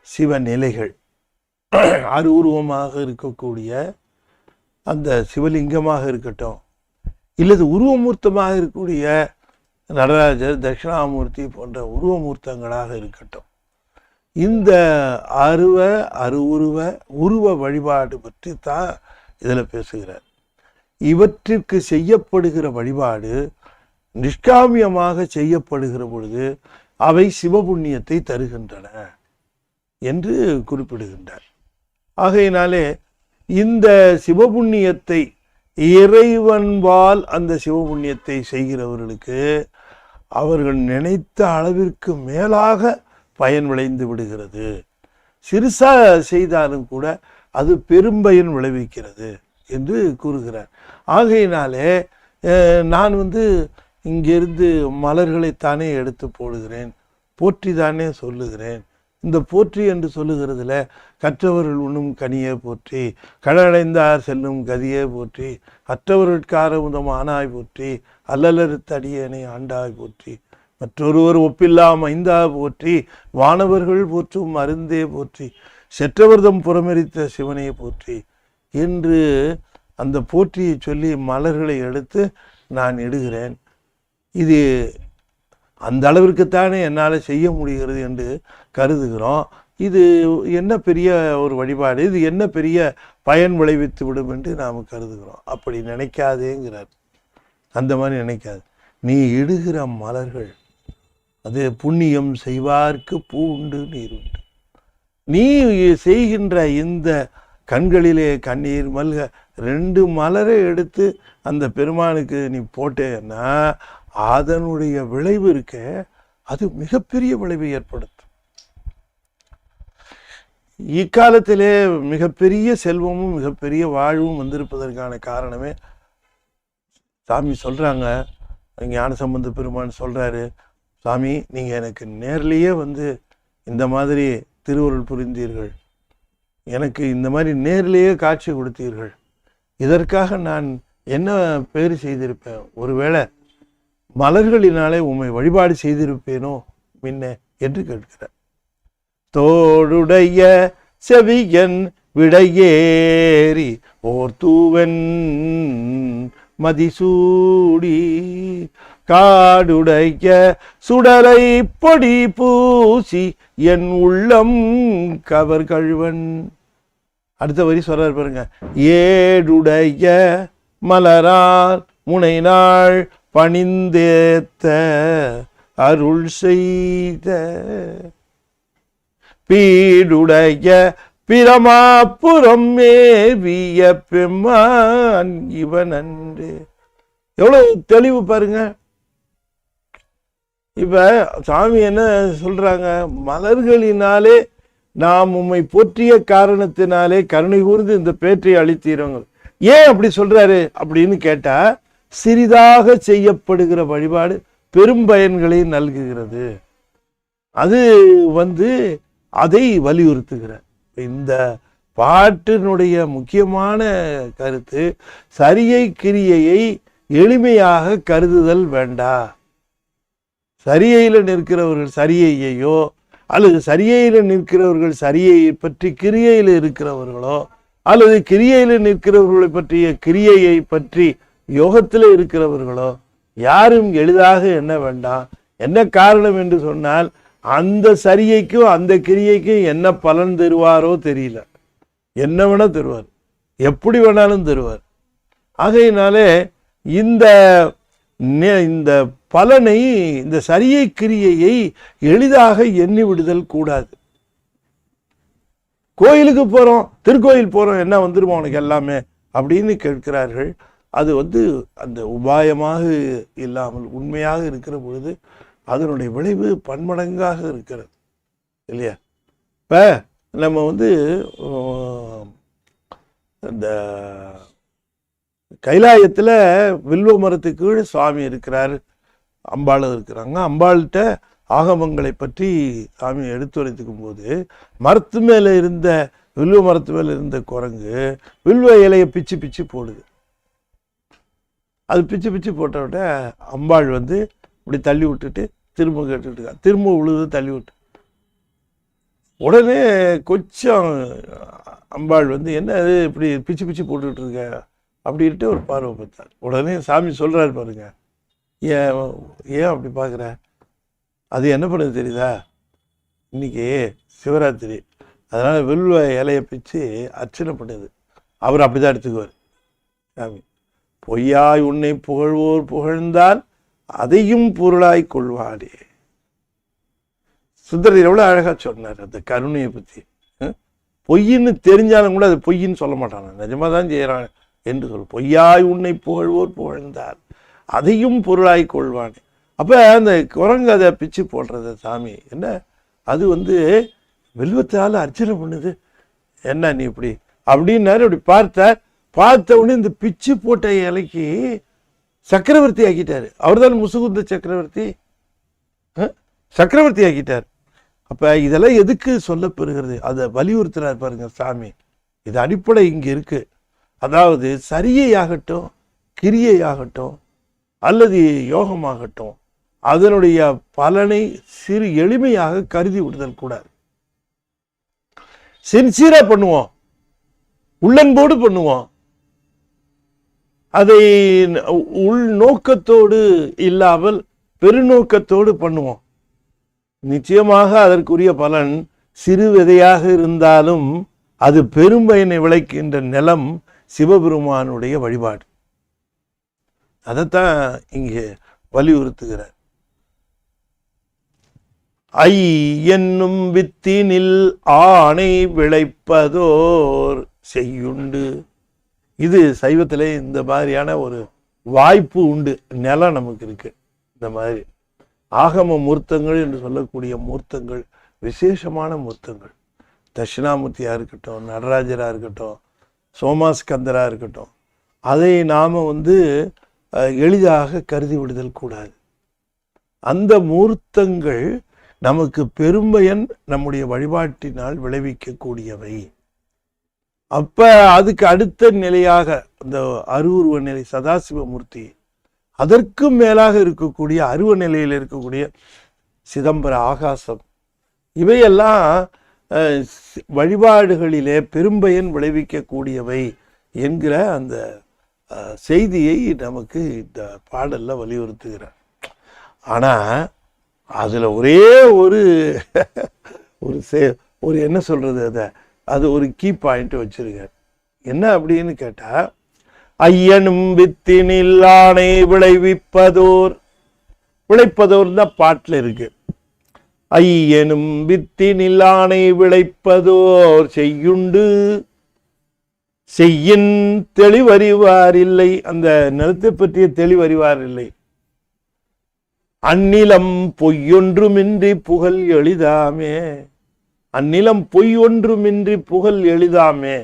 சிவநிலைகள், அருவுருவமாக இருக்கக்கூடிய அந்த சிவலிங்கமாக இருக்கட்டும், இல்லது உருவமூர்த்தமாக இருக்கக்கூடிய நடராஜர், தட்சிணாமூர்த்தி போன்ற உருவமூர்த்தங்களாக இருக்கட்டும், இந்த உருவ வழிபாடு பற்றி தான் இதில் பேசுகிறார். இவற்றிற்கு செய்யப்படுகிற வழிபாடு நிஷ்காமியமாக செய்யப்படுகிற பொழுது அவை சிவபுண்ணியத்தை தருகின்றன என்று குறிப்பிடுகின்றார். ஆகையினாலே இந்த சிவபுண்ணியத்தை, இறைவன்பால் அந்த சிவபுண்ணியத்தை செய்கிறவர்களுக்கு அவர்கள் நினைத்த அளவிற்கு மேலாக பயன் விளைந்து விடுகிறது. சிறுசா செய்தாலும் கூட அது பெரும்பயன் விளைவிக்கிறது என்று கூறுகிறார். ஆகையினாலே நான் இங்கிருந்து மலர்களைத்தானே எடுத்து போடுகிறேன், போற்றி தானே சொல்லுகிறேன். இந்த போற்றி என்று சொல்லுகிறதுல கற்றவர்கள் உண்ணும் கனியே போற்றி, கடலடைந்தார் செல்லும் கதியே போற்றி, அற்றவர்களுக்கார உதம் ஆனாய் போற்றி, அல்லலறுத்த அடியேனை ஆண்டாய் போற்றி, மற்றொருவர் ஒப்பில்லாம் ஐந்தா போற்றி, வானவர்கள் போற்றும் மருந்தே போற்றி, செற்றவர்தம் புறமெரித்த சிவனே போற்றி என்று அந்த போற்றியை சொல்லி மலர்களை எடுத்து நான் இடுகிறேன். இது அந்த அளவிற்குத்தானே என்னால் செய்ய முடிகிறது என்று கருதுகிறோம். இது என்ன பெரிய ஒரு வழிபாடு, இது என்ன பெரிய பயன் விளைவித்து விடும் என்று நாம் கருதுகிறோம். அப்படி நினைக்காதேங்கிறார். அந்த மாதிரி நினைக்காது. நீ இடுகிற மலர்கள் அது புண்ணியம் செய்வார்க்கு பூ உண்டு நீர் உண்டு. நீ செய்கின்ற இந்த கண்களிலே கண்ணீர் மல்க 2 மலரை எடுத்து அந்த பெருமானுக்கு நீ போட்டேன்னா அதனுடைய விளைவு இருக்க, அது மிகப்பெரிய விளைவை ஏற்படுத்தும். இக்காலத்திலே மிகப்பெரிய செல்வமும் மிகப்பெரிய வாழ்வும் வந்திருப்பதற்கான காரணமே சாமி சொல்றாங்க. ஞானசம்பந்த பெருமான் சொல்றாரு, சாமி நீங்க எனக்கு நேர்லேயே வந்து இந்த மாதிரி திருவருள் புரிந்தீர்கள், எனக்கு இந்த மாதிரி நேர்லேயே காட்சி கொடுத்தீர்கள், இதற்காக நான் என்ன பேறு செய்திருப்பேன், ஒருவேளை மலர்களினாலே உம்மை வழிபாடு செய்திருப்பேனோ முன்ன என்று கேட்கிறார். தோடுடைய செவியன் விடையேறி ஓர் தூவன் மதிசூடி காடுடைய சுடலை பொடி பூசி என் உள்ளம் கவர் கழுவன். அடுத்த வரி சொல்றார் பாருங்க. ஏடுடைய மலரார் முனைநாள் பணிந்தேத்த அருள் செய்த பீடுடைய பிரமாபுரம் மேவிய பெம்மான் இவன் அன்று. எவ்வளவு தெளிவு பாருங்க. இப்ப சாமி என்ன சொல்றாங்க, மலர்களினாலே நாம் உம்மை போற்றிய காரணத்தினாலே கருணை கூர்ந்து இந்த பேற்றை அளித்தீரோங்க. ஏன் அப்படி சொல்றாரு அப்படின்னு கேட்டா, சிறிதாக செய்யப்படுகிற வழிபாடு பெரும் பயன்களை நல்குகிறது. அது அதை வலியுறுத்துகிறார். இந்த பாட்டினுடைய முக்கியமான கருத்து, சரியை கிரியையை எளிமையாக கருதுதல் வேண்டா. சரியையில் நிற்கிறவர்கள் சரியையோ அல்லது சரியையில் நிற்கிறவர்கள் சரியை பற்றி கிரியையில் இருக்கிறவர்களோ அல்லது கிரியையில் நிற்கிறவர்களை பற்றிய கிரியையை பற்றி யோகத்தில் இருக்கிறவர்களோ யாரும் எளிதாக எண்ண வேண்டாம். என்ன காரணம் என்று சொன்னால், அந்த சரியைக்கும் அந்த கிரியைக்கும் என்ன பலன் தருவாரோ தெரியல. என்ன வேணா தருவார், எப்படி வேணாலும் தருவார். ஆகையினாலே இந்த பலனை, இந்த சரியை கிரியையை எளிதாக எண்ணி விடுதல் கூடாது. கோயிலுக்கு போறோம், திருக்கோயில் போறோம், என்ன வந்துருமா உனக்கு எல்லாமே அப்படின்னு கேட்கிறார்கள். அது அந்த உபாயமாக இல்லாமல் உண்மையாக இருக்கிற பொழுது அதனுடைய விளைவு பன்மடங்காக இருக்கிறது இல்லையா? இப்ப நம்ம இந்த கைலாயத்துல வில்வ மரத்துக்கு கீழே சுவாமி இருக்கிறார், அம்பாள் இருக்கிறாங்க. அம்பாள்கிட்ட ஆகமங்களை பற்றி சாமி எடுத்துரைத்துக்கும் போது, மரத்து மேல இருந்த வில்வ மரத்து மேல இருந்த குரங்கு வில்வ இலையை பிச்சு பிச்சு போடுது. அது பிச்சு பிச்சு போட்ட விட அம்பாள் இப்படி தள்ளி விட்டுட்டு திரும்ப கேட்டுட்டு இருக்கா, திரும்ப உழுது தள்ளி விட்டு. உடனே கொஞ்சம் அம்பாள் என்ன அது இப்படி பிச்சு பிச்சு போட்டுக்கிட்டு இருக்க அப்படின்ட்டு ஒரு பார்வை பார்த்தார். உடனே சாமி சொல்றாரு பாருங்க, ஏன் அப்படி பார்க்குற, அது என்ன பண்ணுது தெரியுதா, இன்னைக்கு சிவராத்திரி, அதனால வில்வ இலையை பிச்சு அர்ச்சனை பண்ணுது. அவர் அப்படிதான் எடுத்துக்குவார் சாமி. பொய்யாய் உன்னை புகழ்வோர் புகழ்ந்தால் அதையும் பொருளாய் கொள்வாடே. சுந்தரர் எவ்வளவு அழகா சொன்னார் அந்த கருணையை பத்தி. பொய்ன்னு தெரிஞ்சாலும் கூட அது பொய்ன்னு சொல்ல மாட்டான், நிஜமா தான் செய்யறான் என்று சொல். பொய்யாய் உன்னை புகழ்வோர் புகழ்ந்தால் அதையும் பொருளாய் கொள்வானே. அப்ப அந்த குரங்கு அதை பிச்சு போடுறது சாமி என்ன, அது வில்வத்தால் அர்ச்சனை பண்ணுது, என்ன நீ இப்படி அப்படின்னாரு. அப்படி பார்த்த உடனே இந்த பிச்சு போட்ட இலைக்கு சக்கரவர்த்தி ஆக்கிட்டாரு. அவர் தான் முசுகுந்த சக்கரவர்த்தி. சக்கரவர்த்தி ஆக்கிட்டார். அப்ப இதெல்லாம் எதுக்கு சொல்லப்பெறுகிறது? அதை வலியுறுத்துறார் பாருங்க சாமி. இது அடிப்படை இங்க இருக்கு. அதாவது சரியாகட்டும், கிரியையாகட்டும், அல்லது யோகமாகட்டும், அதனுடைய பலனை சிறு எளிமையாக கருதி விடுதல் கூடாது. சின்சியரா பண்ணுவோம், உள்ளன்போடு பண்ணுவோம். அதை உள்நோக்கத்தோடு இல்லாமல் பெருநோக்கத்தோடு பண்ணுவோம். நிச்சயமாக அதற்குரிய பலன் சிறு விதையாக இருந்தாலும் அது பெரும்பயனை விளைக்கின்ற நிலம் சிவபெருமானுடைய வழிபாடு. அதைத்தான் இங்கே வலியுறுத்துகிறார். ஐ என்னும் வித்தினில் ஆணை விளைப்பதோர் செய்யுண்டு. இது சைவத்திலே இந்த மாதிரியான ஒரு வாய்ப்பு உண்டு. நிலம் நமக்கு இருக்கு. இந்த மாதிரி ஆகம மூர்த்தங்கள் என்று சொல்லக்கூடிய மூர்த்தங்கள் விசேஷமான மூர்த்தங்கள். தட்சிணாமூர்த்தியா இருக்கட்டும், நடராஜரா இருக்கட்டும், சோமாஸ்கந்தரா இருக்கட்டும், அதை நாம எளிதாக கருதி விடுதல் கூடாது. அந்த மூர்த்தங்கள் நமக்கு பெரும்பயன் நம்முடைய வழிபாட்டினால் விளைவிக்கக்கூடியவை. அப்ப அதுக்கு அடுத்த நிலையாக இந்த அருவுருவ நிலை சதாசிவமூர்த்தி, அதற்கும் மேலாக இருக்கக்கூடிய அருவ நிலையில் இருக்கக்கூடிய சிதம்பர ஆகாசம், இவையெல்லாம் வழிபாடுகளிலே பெரும்பயன் விளைவிக்கக்கூடியவை என்கிற அந்த செய்தியை நமக்கு இந்த பாடல்ல வலியுறுத்துகிறார். ஆனா அதுல ஒரே ஒரு ஒரு என்ன சொல்றது, அது ஒரு கீ பாயிண்ட் வச்சிருக்கார். என்ன அப்படின்னு கேட்டா, ஐயனும் வித்தினில் ஆணை விளைவிப்பதோர். விளைப்பதோர் தான் பாட்டுல இருக்கு. ஐயனும் வித்தினில் ஆணை விளைப்பதோர் செய்யுண்டு செய்யின் தெளிவறிவார் இல்லை. அந்த நிலத்தை பற்றிய தெளிவறிவார் இல்லை. அந்நிலம் பொய்யொன்றுமின்றி புகழ் எளிதாமே. அந்நிலம் பொய் ஒன்றுமின்றி புகழ் எளிதாமே.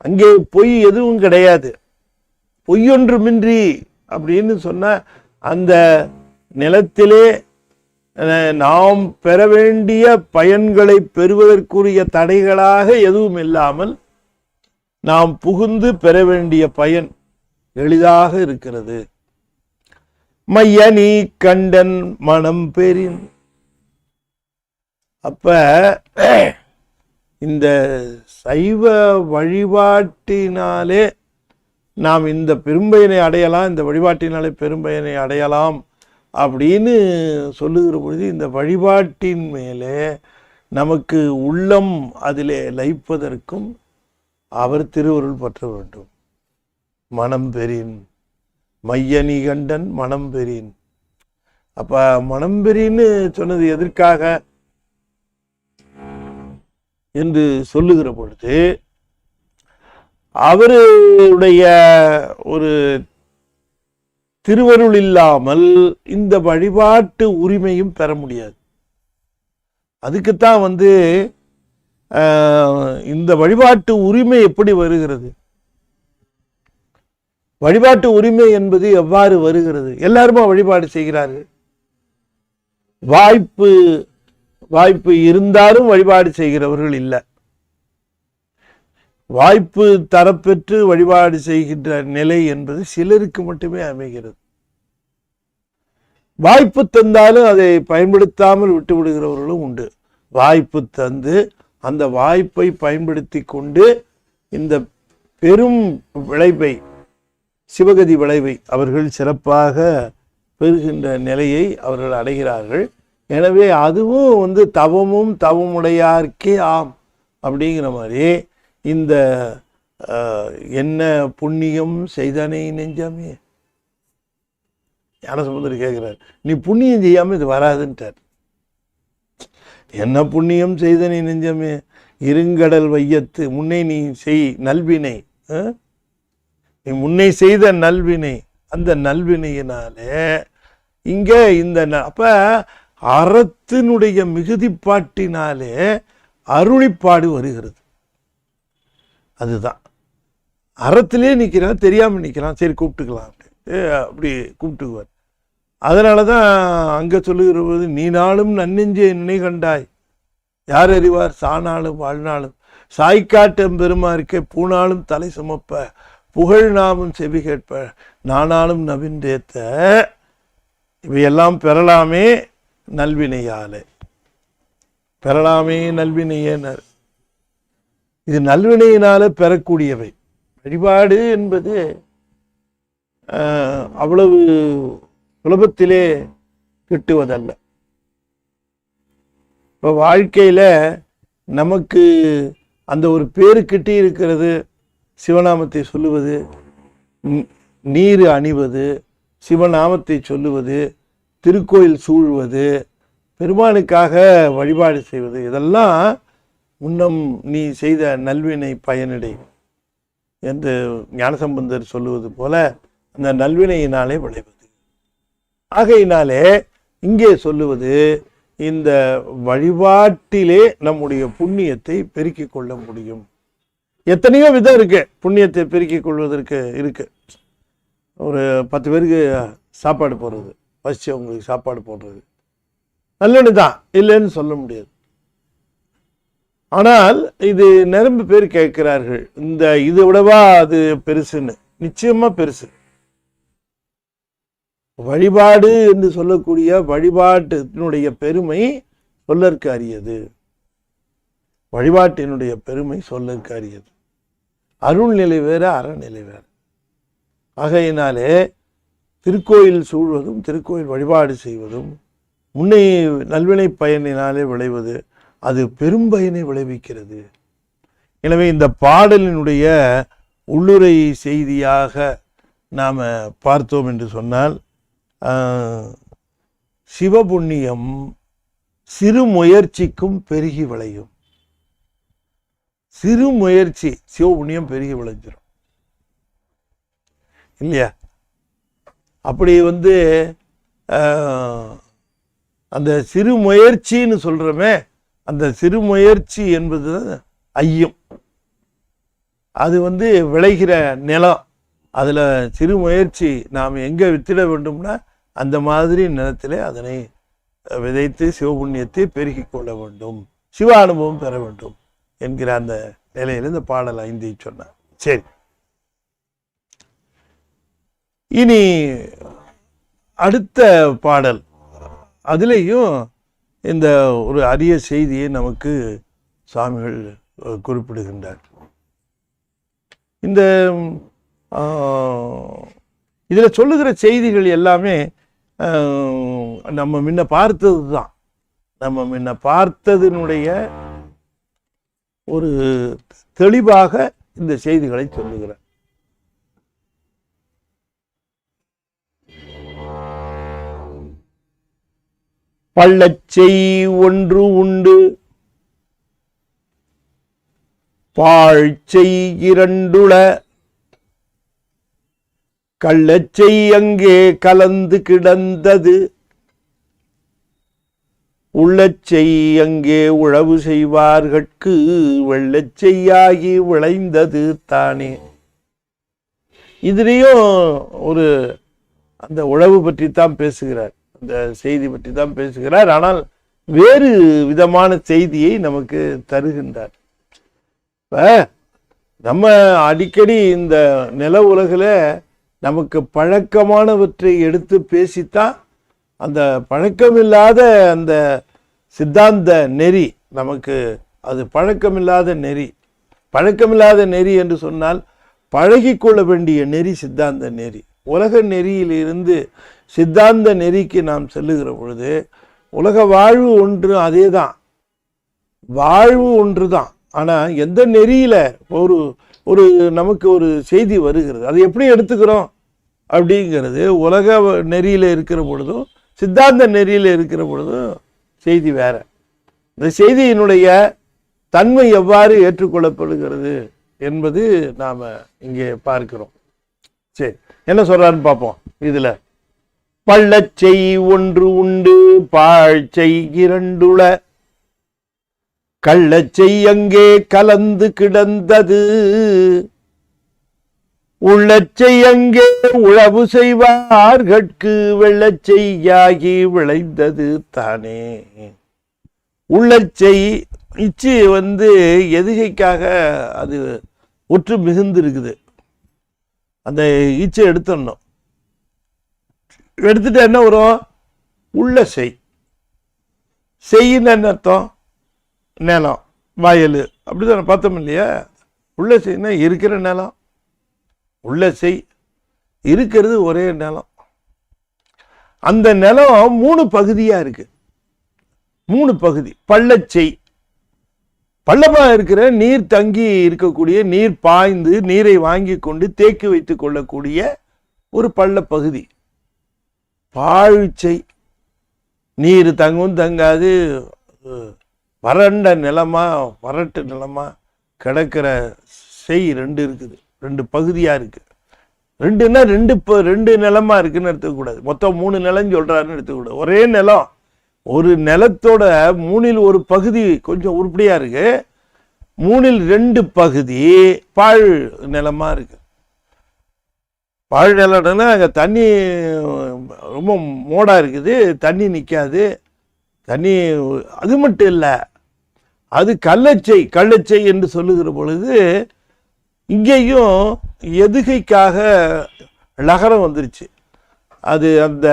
அங்கே பொய் எதுவும் கிடையாது. பொய்யொன்றுமின்றி அப்படின்னு சொன்ன அந்த நிலத்திலே நாம் பெற வேண்டிய பயன்களை பெறுவதற்குரிய தடைகளாக எதுவும் இல்லாமல் நாம் புகுந்து பெற வேண்டிய பயன் எளிதாக இருக்கிறது. மையனி கண்டன் மனம் பெறின். அப்ப இந்த சைவ வழிபாட்டினாலே நாம் இந்த பெரும்பயனை அடையலாம், இந்த வழிபாட்டினாலே பெரும்பயனை அடையலாம் அப்படின்னு சொல்லுகிற பொழுது, இந்த வழிபாட்டின் மேலே நமக்கு உள்ளம் அதிலே லயிப்பதற்கும் அவர் திருவருள் பற்ற வேண்டும். மனம் பெறின் மையனி கண்டன் மனம் பெறின். அப்ப மனம் பெறின்னு சொன்னது எதற்காக என்று சொல்லுகிற பொழுது, அவருடைய ஒரு திருவருள் இல்லாமல் இந்த வழிபாட்டு உரிமையும் பெற முடியாது. அதுக்குத்தான் இந்த வழிபாட்டு உரிமை எப்படி வருகிறது? வழிபாட்டு உரிமை என்பது எவ்வாறு வருகிறது? எல்லாருமா வழிபாடு செய்கிறார்கள். வாய்ப்பு இருந்தாலும் வழிபாடு செய்கிறவர்கள் இல்லை. வாய்ப்பு தரப்பெற்று வழிபாடு செய்கின்ற நிலை என்பது சிலருக்கு மட்டுமே அமைகிறது. வாய்ப்பு தந்தாலும் அதை பயன்படுத்தாமல் விட்டு விடுகிறவர்களும் உண்டு. வாய்ப்பு தந்து அந்த வாய்ப்பை பயன்படுத்தி கொண்டு இந்த பெரும் விளைவை, சிவகதி விளைவை அவர்கள் சிறப்பாக பெறுகின்ற நிலையை அவர்கள் அடைகிறார்கள். எனவே அதுவும் தவமும் தவமுடையார்க்கே ஆம் அப்படிங்கிற மாதிரி, இந்த என்ன புண்ணியம் செய்தானே நெஞ்சாமே, ஞானசம்பந்தர் கேட்கிறார், நீ புண்ணியம் செய்யாம இது வராதுன்ட்டார். என்ன புண்ணியம் செய்தனே நெஞ்சமே, இருங்கடல் வையத்து முன்னே நீ செய் நல்வினை, நீ முன்னே செய்த நல்வினை, அந்த நல்வினையினாலே இங்க இந்த அப்ப அறத்தினுடைய மிகுதிப்பாட்டினாலே அருளிப்பாடு வருகிறது. அதுதான் அறத்திலே நிற்கிறான், தெரியாம நிற்கிறான், சரி கூப்பிட்டுக்கலாம் அப்படி கூப்பிட்டுக்குவார். அதனாலதான் அங்க சொல்லுகிற போது, நீ நாளும் நன்னெஞ்சே நினை கண்டாய், யார் அறிவார் சானாலும் வாழ்நாளும், சாய்க்காட்டம் பெருமாருக்கே பூனாலும் தலை சுமப்ப, புகழ் நாமும் செவி கேட்ப, நானாலும் நவின்றேத்த, இவையெல்லாம் பெறலாமே நல்வினையாலே. பெறலாமே நல்வினையனர், இது நல்வினையினால பெறக்கூடியவை. வழிபாடு என்பது அவ்வளவு சுலபத்திலே கிட்டுவதல்ல. இப்போ வாழ்க்கையில நமக்கு அந்த ஒரு பேரு கிட்டி இருக்கிறது, சிவநாமத்தை சொல்லுவது, நீர் அணிவது, சிவநாமத்தை சொல்லுவது, திருக்கோயில் சூழ்வது, பெருமானுக்காக வழிபாடு செய்வது, இதெல்லாம் முன்னம் நீ செய்த நல்வினை பயனடை என்று ஞானசம்பந்தர் சொல்லுவது போல அந்த நல்வினையினாலே விளைவது. ஆகையினாலே இங்கே சொல்லுவது, இந்த வழிபாட்டிலே நம்முடைய புண்ணியத்தை பெருக்கிக் கொள்ள முடியும். எத்தனையோ விதம் இருக்கு புண்ணியத்தை பெருக்கிக் கொள்வதற்கு இருக்கு. ஒரு 10 பேருக்கு சாப்பாடு போடுறது, பசிச்சவங்களுக்கு சாப்பாடு போடுறது நல்லது தான், இல்லைன்னு சொல்ல முடியாது. ஆனால் இது நிரம்ப பேர் கேட்கிறார்கள், இந்த இதை விடவா அது பெருசுன்னு. நிச்சயமா பெருசு. வழிபாடு என்று சொல்லக்கூடிய வழிபாட்டினுடைய பெருமை சொல்லற்கு அரியது. வழிபாட்டினுடைய பெருமை சொல்லற்கு அரியது. அருள்நிலை வேற, அறநிலை வேற. ஆகையினாலே திருக்கோயில் சூழ்வதும் திருக்கோயில் வழிபாடு செய்வதும் முன்னே நல்வினை பயனினாலே விளைவது, அது பெரும் பயனை விளைவிக்கிறது. எனவே இந்த பாடலினுடைய உள்ளுரை செய்தியாக நாம் பார்த்தோம் என்று சொன்னால், சிவபுண்ணியம் சிறு முயற்சிக்கும் பெருகி விளையும். சிறு முயற்சி சிவபுண்ணியம் பெருகி விளைஞ்சிடும் இல்லையா? அப்படி அந்த சிறு முயற்சின்னு சொல்றமே, அந்த சிறு முயற்சி என்பது ஐயம். அது விளைகிற நிலம். அதுல சிறு முயற்சி நாம் எங்க வித்திட வேண்டும்னா அந்த மாதிரி நிலத்திலே அதனை விதைத்து சிவபுண்ணியத்தை பெருக்கிக் கொள்ள வேண்டும், சிவ அனுபவம் பெற வேண்டும் என்கிற அந்த நிலையில் இந்த பாடல் 5 சொன்னார். சரி, இனி அடுத்த பாடல், அதுலேயும் இந்த ஒரு அரிய செய்தியை நமக்கு சுவாமிகள் குறிப்பிடுகின்றார். இந்த இதில் சொல்லுகிற செய்திகள் எல்லாமே நம்ம முன்ன பார்த்தது தான். நம்ம முன்ன பார்த்ததினுடைய ஒரு தெளிவாக இந்த செய்திகளை சொல்லுகிறார். பள்ளச்செய் ஒன்று உண்டு, பாழ்ச்செய் இரண்டுள, கள்ளச்செய் அங்கே கலந்து கிடந்தது, உள்ளச்செய் அங்கே உழவு செய்வார்கட்கு வெள்ளச்செய்யாகி விளைந்தது தானே. இதுலேயும் ஒரு அந்த உழவு பற்றி தான் பேசுகிறார், அந்த செய்தி பற்றி தான் பேசுகிறார். ஆனால் வேறு விதமான செய்தியை நமக்கு தருகின்றார். இப்ப நம்ம அடிக்கடி இந்த நில உலகில் நமக்கு பழக்கமானவற்றை எடுத்து பேசித்தான் அந்த பழக்கமில்லாத அந்த சித்தாந்த நெறி நமக்கு, அது பழக்கமில்லாத நெறி. பழக்கமில்லாத நெறி என்று சொன்னால் பழகிக்கொள்ள வேண்டிய நெறி சித்தாந்த நெறி. உலக நெறியிலிருந்து சித்தாந்த நெறிக்கு நாம் செல்லுகிற பொழுது உலக வாழ்வு ஒன்று, அதே தான், வாழ்வு ஒன்று தான். ஆனால் எந்த நெறியில ஒரு நமக்கு ஒரு செய்தி வருகிறது, அதை எப்படி எடுத்துக்கிறோம் அப்படிங்கிறது உலக நெறியில இருக்கிற பொழுதும் சித்தாந்த நெறியில இருக்கிற பொழுதும் செய்தி வேற. இந்த செய்தியினுடைய தன்மை எவ்வாறு ஏற்றுக்கொள்ளப்படுகிறது என்பது நாம இங்கே பார்க்கிறோம். சரி, என்ன சொல்றாருன்னு பார்ப்போம். இதுல பள்ளச்செய் ஒன்று உண்டு, பாழ்ச்செய் இரண்டுள, கள்ளச்செய் அங்கே கலந்து கிடந்தது, உள்ளச்சை அங்கே உழவு செய்வார்கட்கு வெள்ளச்செய்யாகி விளைந்தது தானே. உள்ளச்சை இச்சு எதுகைக்காக அது ஒற்று மிகுந்து இருக்குது. அந்த ஈச்சை எடுத்துடணும். எடுத்துட்டு என்ன வரும்? உள்ள செய். செய்யின்னு என்ன அர்த்தம்? நிலம், வயல், அப்படிதான் பார்த்தோம் இல்லையா? உள்ள செய்னா இருக்கிற நிலம். உள்ள செய் இருக்கிறது ஒரே நிலம். அந்த நிலம் 3 பகுதியா இருக்கு. 3 பகுதி. பள்ளச்செய், பள்ளமா இருக்கிற நீர் தங்கி இருக்கக்கூடிய, நீர் பாய்ந்து நீரை வாங்கி கொண்டு தேக்கி வைத்துக் கொள்ளக்கூடிய ஒரு பள்ள பகுதி. பாழ்ச்செய், நீர் தங்கும் தங்காது வறண்ட நிலமா, வறட்டு நிலமா கிடக்கிற செய் 2 இருக்குது. 2 பகுதியா இருக்கு. 2ன்னா 2 நிலமா இருக்குன்னு எடுத்துக்கூடாது. மொத்தம் 3 நிலம் சொல்றாருன்னு எடுத்துக்கூடாது. ஒரே நிலம். ஒரு நிலத்தோட 3ல் 1 பகுதி கொஞ்சம் உருப்படியா இருக்கு. 3ல் 2 பகுதி பாழ் நிலமா இருக்கு. பாழ் நிலம்னா அங்கே தண்ணி ரொம்ப மோடா இருக்குது, தண்ணி நிற்காது. தண்ணி அது மட்டும் இல்லை, அது கள்ளச்செய் என்று சொல்லுகிற பொழுது இங்கேயும் எதுகைக்காக லகரம் வந்துருச்சு. அது அந்த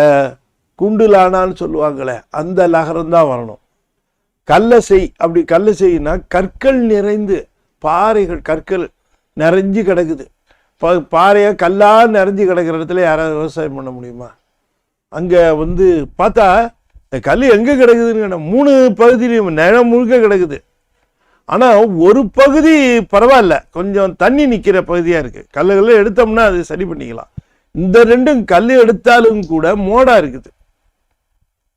குண்டுலானான்னு சொல்லுவாங்களே, அந்த லகரம் தான் வரணும். கள்ளச்செய், அப்படி கள்ளச்செய்னா கற்கள் நிறைந்து, பாறைகள் கற்கள் நிறைஞ்சு கிடக்குது. பாறையா கல்லா நிறைஞ்சு கிடக்கிற இடத்துல யாராவது விவசாயம் பண்ண முடியுமா? அங்கே பார்த்தா இந்த கல் எங்கே கிடக்குதுன்னு 3 பகுதியிலையும் நிலம் முழுக்க கிடக்குது. ஆனால் ஒரு பகுதி பரவாயில்ல, கொஞ்சம் தண்ணி நிற்கிற பகுதியாக இருக்குது. கல்லுகளை எடுத்தோம்னா அது சரி பண்ணிக்கலாம். இந்த 2ம் கல் எடுத்தாலும் கூட மோடா இருக்குது.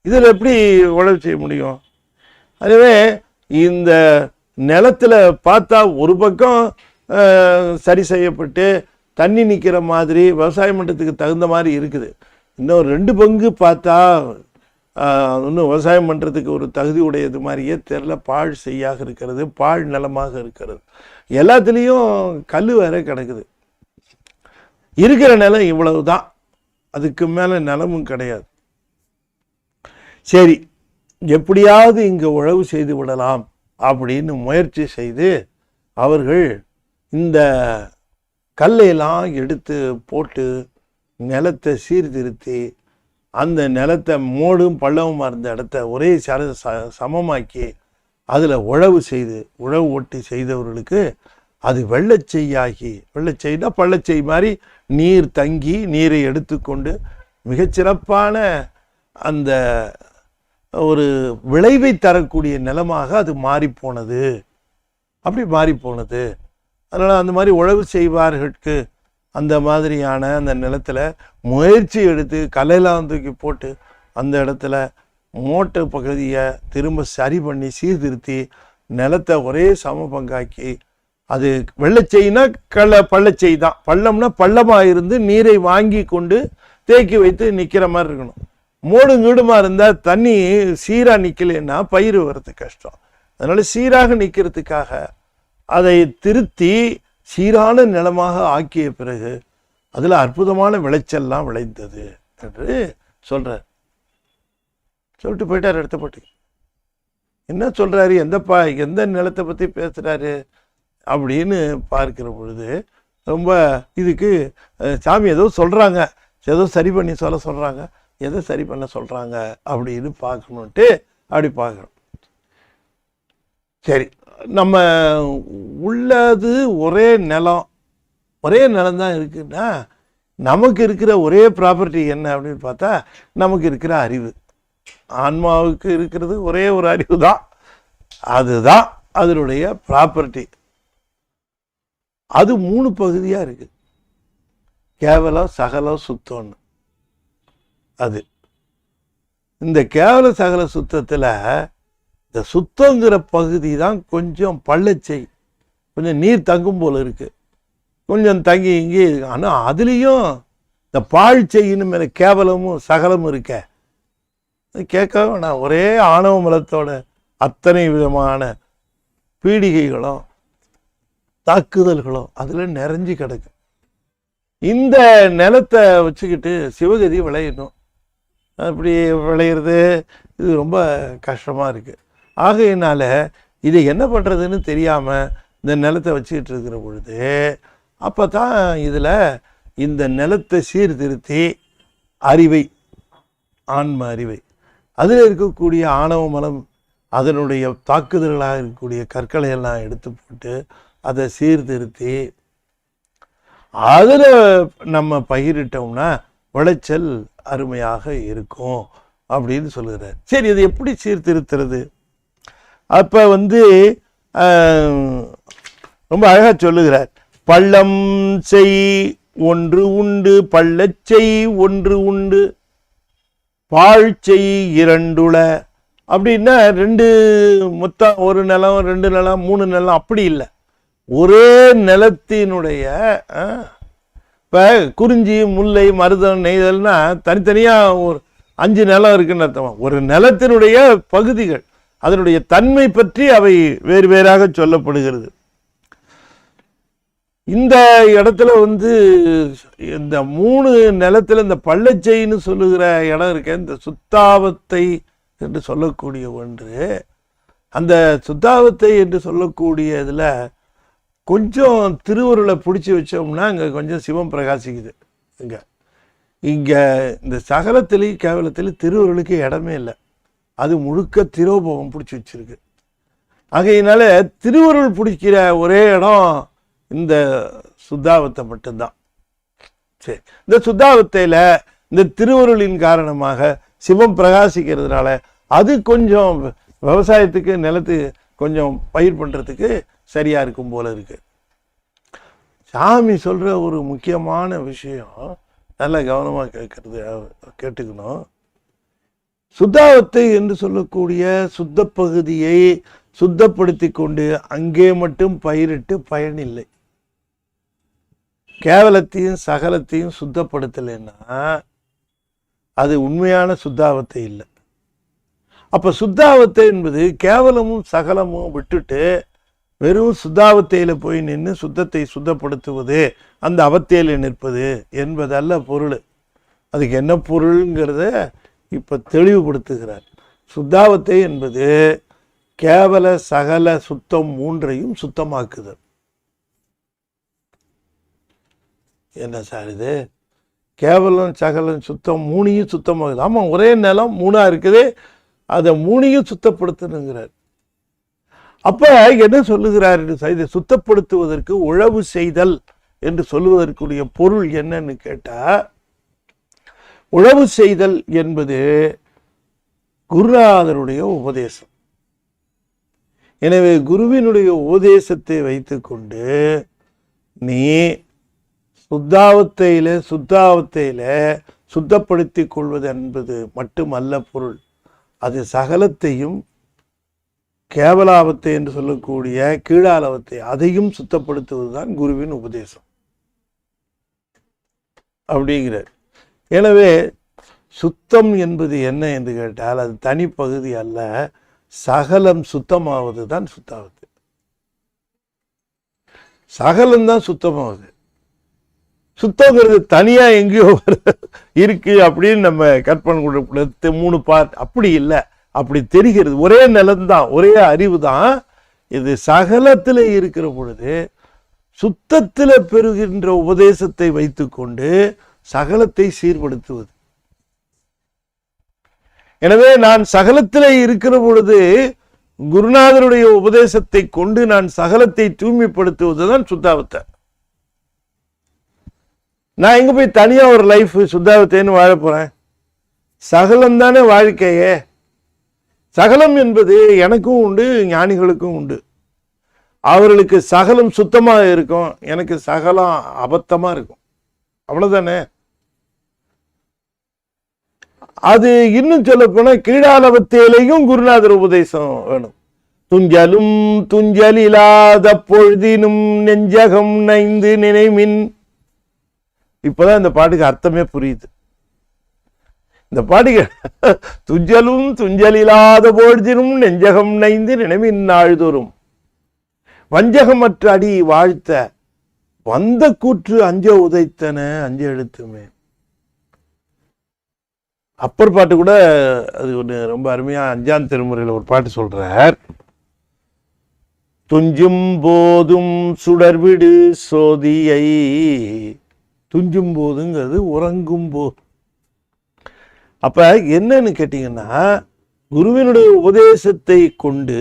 இதில் எப்படி உழவு செய்ய முடியும்? அதுவே இந்த நிலத்தில் பார்த்தா ஒரு பக்கம் சரி செய்யப்பட்டு தண்ணி நிற்கிற மாதிரி விவசாய மட்டத்துக்கு தகுந்த மாதிரி இருக்குது. இன்னும் 2 பங்கு பார்த்தா இன்னும் விவசாயம் பண்ணுறதுக்கு ஒரு தகுதி உடையது மாதிரியே தெரில. பாழ் செய்யாக இருக்கிறது, பாழ் நிலமாக இருக்கிறது. எல்லாத்துலேயும் கல் வேற கிடக்குது. இருக்கிற நிலம் இவ்வளவு தான், அதுக்கு மேலே நிலமும் கிடையாது. சரி, எப்படியாவது இங்கே உழவு செய்து விடலாம் அப்படின்னு முயற்சி செய்து அவர்கள் இந்த கல்லையெல்லாம் எடுத்து போட்டு நிலத்தை சீர்திருத்தி அந்த நிலத்தை மோடும் பள்ளமுமா இருந்த இடத்த ஒரே சமமாக்கி அதில் உழவு ஓட்டி செய்தவர்களுக்கு அது வெள்ளச்செய்யாகி, வெள்ளச்செய்னா பள்ளச்செய் மாதிரி நீர் தங்கி நீரை எடுத்துக்கொண்டு மிகச்சிறப்பான அந்த ஒரு விளைவை தரக்கூடிய நிலமாக அது மாறிப்போனது. அப்படி மாறிப்போனது. அதனால் அந்த மாதிரி உழவு செய்வார்களுக்கு அந்த மாதிரியான அந்த நிலத்தில் முயற்சி எடுத்து கல்லையெல்லாம் தூக்கி போட்டு அந்த இடத்துல மோட்டை பகுதியை திரும்ப சரி பண்ணி சீர்திருத்தி நிலத்தை ஒரே சம பங்காக்கி, அது வெள்ளச்செய்னா பள்ளச்செய் தான். பள்ளம்னா பள்ளமாக இருந்து நீரை வாங்கி கொண்டு தேக்கி வைத்து நிற்கிற மாதிரி இருக்கணும். மோடுங்கீடுமா இருந்தால் தண்ணி சீராக நிற்கலைன்னா பயிர் வர்றது கஷ்டம். அதனால சீராக நிற்கிறதுக்காக அதை திருத்தி சீரான நிலமாக ஆக்கிய பிறகு அதில் அற்புதமான விளைச்சல்லாம் விளைந்தது என்று சொல்றார். சொல்லிட்டு போயிட்டார். இடத்த போட்டு என்ன சொல்றாரு, எந்த நிலத்தை பற்றி பேசுறாரு அப்படின்னு பார்க்கிற பொழுது ரொம்ப இதுக்கு சாமி ஏதோ சொல்றாங்க, ஏதோ சரி பண்ணி சொல்றாங்க, எதை சரி பண்ண சொல்றாங்க அப்படின்னு பார்க்கணுன்ட்டு அப்படி பார்க்கணும். சரி, நம்ம உள்ளது ஒரே நிலம் தான் இருக்குன்னா நமக்கு இருக்கிற ஒரே ப்ராப்பர்ட்டி என்ன அப்படின்னு பார்த்தா நமக்கு இருக்கிற அறிவு. ஆன்மாவுக்கு இருக்கிறது ஒரே ஒரு அறிவு தான். அதுதான் அதனுடைய ப்ராப்பர்ட்டி. அது 3 பகுதியாக இருக்கு. கேவலம், சகலம், சுத்தம்னு. அது இந்த கேவல சகல சுத்தத்தில் இந்த சுத்தங்கிற பகுதி தான் கொஞ்சம் பள்ளச்செய், கொஞ்சம் நீர் தங்கும் போல இருக்கு, கொஞ்சம் தங்கி இங்கே. ஆனால் அதுலேயும் இந்த பாழ்ச்செய்ன்னு மேலே கேவலமும் சகலமும் இருக்க கேட்க வேணாம். ஒரே ஆணவ மலத்தோட அத்தனை விதமான பீடிகைகளும் தாக்குதல்களும் அதில் நிறைஞ்சு கிடக்கு. இந்த நிலத்தை வச்சுக்கிட்டு சிவகதி விளையணும். அப்படி விளையிறது இது ரொம்ப கஷ்டமாக இருக்குது. ஆகையினால இதை என்ன பண்ணுறதுன்னு தெரியாமல் இந்த நிலத்தை வச்சுக்கிட்டு இருக்கிற பொழுது அப்போ தான் இதில் இந்த நிலத்தை சீர்திருத்தி அறிவை, ஆன்ம அறிவை, அதில் இருக்கக்கூடிய ஆணவ மலம், அதனுடைய தாக்குதல்களாக இருக்கக்கூடிய கற்களை எல்லாம் எடுத்து போட்டு அதை சீர்திருத்தி அதில் நம்ம பயிரிட்டோம்னா விளைச்சல் அருமையாக இருக்கும் அப்படின்னு சொல்லுகிறார். சரி, இது எப்படி சீர்திருத்துறது? அப்போ ரொம்ப அழகாக சொல்லுகிறார். பள்ளம் செய் ஒன்று உண்டு, பள்ளச்செய் ஒன்று உண்டு, பாழ்ச்செய் இரண்டுள. அப்படின்னா மொத்தம் ஒரு நிலம், 2 நிலம், 3 நிலம் அப்படி இல்லை. ஒரே நிலத்தினுடைய இப்போ குறிஞ்சி, முல்லை, மருதம், நெய்தல்னா தனித்தனியாக ஒரு 5 நிலம் இருக்குன்னு அர்த்தம். ஒரு நிலத்தினுடைய பகுதிகள், அதனுடைய தன்மை பற்றி அவை வேறு வேறாக சொல்லப்படுகிறது. இந்த இடத்துல இந்த 3 நிலத்தில் இந்த பள்ளச்செய்ன்னு சொல்லுகிற இடம் இருக்க, இந்த சுத்தாவத்தை என்று சொல்லக்கூடிய ஒன்று. அந்த சுத்தாவத்தை என்று சொல்லக்கூடிய இதில் கொஞ்சம் திருவருளை பிடிச்சி வச்சோம்னா அங்கே கொஞ்சம் சிவம் பிரகாசிக்குது. இங்கே இந்த சகலத்திலையும் கேவலத்திலையும் திருவருளுக்கு இடமே இல்லை. அது முழுக்க திரோபவம் பிடிச்சி வச்சிருக்கு. ஆகையினால திருவருள் பிடிக்கிற ஒரே இடம் இந்த சுத்தாவத்தை மட்டும்தான். சரி, இந்த சுத்தாவத்தையில் இந்த திருவருளின் காரணமாக சிவம் பிரகாசிக்கிறதுனால அது கொஞ்சம் விவசாயத்துக்கு, நிலத்துக்கு கொஞ்சம் பயிர் பண்ணுறதுக்கு சரியாக இருக்கும் போல இருக்கு. சாமி சொல்கிற ஒரு முக்கியமான விஷயம் நல்லா கவனமாக கேட்டுக்கணும். சுத்தாவத்தை என்று சொல்லக்கூடிய சுத்த பகுதியை சுத்தப்படுத்தி கொண்டு அங்கே மட்டும் பயிரிட்டு பயனில்லை. கேவலத்தையும் சகலத்தையும் சுத்தப்படுத்தலைன்னா அது உண்மையான சுத்தாவத்தை இல்லை. அப்போ சுத்தாவத்தை என்பது கேவலமும் சகலமும் விட்டுட்டு வெறும் சுத்தாவத்தையில் போய் நின்று சுத்தத்தை சுத்தப்படுத்துவது, அந்த அவத்தையில் நிற்பது என்பதல்ல பொருள். அதுக்கு என்ன பொருளுங்கிறத இப்போ தெளிவுபடுத்துகிறார். சுத்தாவத்தை என்பது கேவல சகல சுத்தம் 3ஐயும் சுத்தமாக்குதல். என்ன சார் இது? கேவலம் சகலம் சுத்தம் 3ஐயும் சுத்தமாகுது. ஆமாம், ஒரே நிலம் 3ஆ இருக்குது, அதை 3ஐயும் சுத்தப்படுத்தணுங்கிறார். அப்போ என்ன சொல்லுகிறார்? இதை சுத்தப்படுத்துவதற்கு உழவு செய்தல் என்று சொல்லுவதற்குரிய பொருள் என்னன்னு கேட்டால், உழவு செய்தல் என்பது குருநாதருடைய உபதேசம். எனவே குருவினுடைய உபதேசத்தை வைத்துக்கொண்டு நீ சுத்தாவத்தையில் சுத்தப்படுத்தி கொள்வது என்பது மட்டுமல்ல பொருள். அது சகலத்தையும், கேவலாவத்தை என்று சொல்லக்கூடிய கீழாலவத்தை, அதையும் சுத்தப்படுத்துவதுதான் குருவின் உபதேசம் அப்படிங்கிறார். எனவே சுத்தம் என்பது என்ன என்று கேட்டால் அது தனிப்பகுதி அல்ல, சகலம் சுத்தமாவது தான் சுத்தாவத்தை. சகலம்தான் சுத்தமாகுது. சுத்தங்கிறது தனியா எங்கேயோ இருக்கு அப்படின்னு நம்ம கற்பனை கூட 3 பார்ட் அப்படி இல்லை. அப்படி தெரிகிறது. ஒரே நிலம்தான், ஒரே அறிவு தான். இது சகலத்தில் இருக்கிற பொழுது சுத்தத்தில் பெறுகின்ற உபதேசத்தை வைத்துக்கொண்டு சகலத்தை சீர்படுத்துவது. எனவே நான் சகலத்தில் இருக்கிற பொழுது குருநாதருடைய உபதேசத்தை கொண்டு நான் சகலத்தை தூய்மைப்படுத்துவதுதான் சுத்தாவத்தை. நான் எங்க போய் தனியா ஒரு லைஃப் சுத்தாவத்தைன்னு வாழ போறேன்? சகலம் தானே வாழ்க்கையே. சகலம் என்பது எனக்கும் உண்டு, ஞானிகளுக்கும் உண்டு. அவர்களுக்கு சகலம் சுத்தமாக இருக்கும், எனக்கு சகலம் அபத்தமா இருக்கும். அவ்வளவுதானே. அது இன்னும் சொல்ல போனா கீழாலவத்தையிலையும் குருநாதர் உபதேசம் வேணும். துஞ்சலும் துஞ்சலில்லாத பொழுதினும் நெஞ்சகம் நைந்து நினைமின். இப்பதான் இந்த பாட்டுக்கு அர்த்தமே புரியுது. இந்த பாட்டுக்கு துஞ்சலும் துஞ்சலில்லாத பொழுதினும் நெஞ்சகம் நைந்து நினைமின் நாள்தோறும் வஞ்சகமற்ற அடி வாழ்த்த வந்த கூற்று அஞ்ச உதைத்தன அஞ்ச எழுத்துமே. அப்பர் பாட்டு கூட அது ஒன்று ரொம்ப அருமையா 5ஆம் திருமுறையில் ஒரு பாட்டு சொல்றார். துஞ்சும் போதும் சுடர்விடு சோதியை. துஞ்சும் போதுங்கிறது உறங்கும் போது. அப்ப என்னன்னு கேட்டீங்கன்னா, குருவினுடைய உபதேசத்தை கொண்டு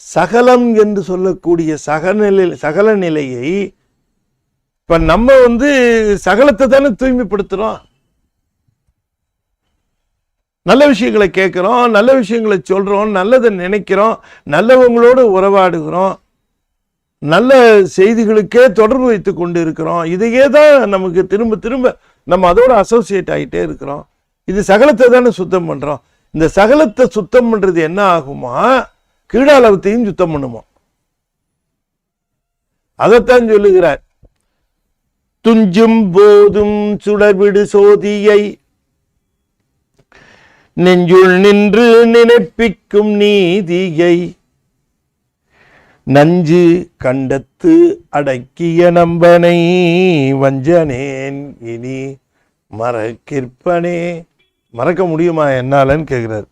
சகலம் என்று சொல்லக்கூடிய சகல நிலையை இப்ப நம்ம சகலத்தை தானே தூய்மைப்படுத்துறோம். நல்ல விஷயங்களை கேட்கிறோம், நல்ல விஷயங்களை சொல்றோம், நல்லதை நினைக்கிறோம், நல்லவங்களோடு உறவாடுகிறோம், நல்ல செய்திகளுக்கே தொடர்பு வைத்து கொண்டு இருக்கிறோம். இதையே தான் நமக்கு திரும்ப திரும்ப நம்ம அதோட அசோசியேட் ஆகிட்டே இருக்கிறோம். இது சகலத்தை தானே சுத்தம் பண்றோம். இந்த சகலத்தை சுத்தம் பண்றது என்ன ஆகுமா? கீழாளவத்தையும் சுத்தம் பண்ணுமா. அதைத்தான் சொல்லுகிறார். துஞ்சும் போதும் சுடர்விடு சோதியை நெஞ்சுள் நின்று நினைப்பிக்கும் நீதியை நஞ்சு கண்டத்து அடக்கிய நம்பனை வஞ்சனேன் இனி மறக்கிற்பனே. மறக்க முடியுமா என்னாலன்னு கேட்கிறார்.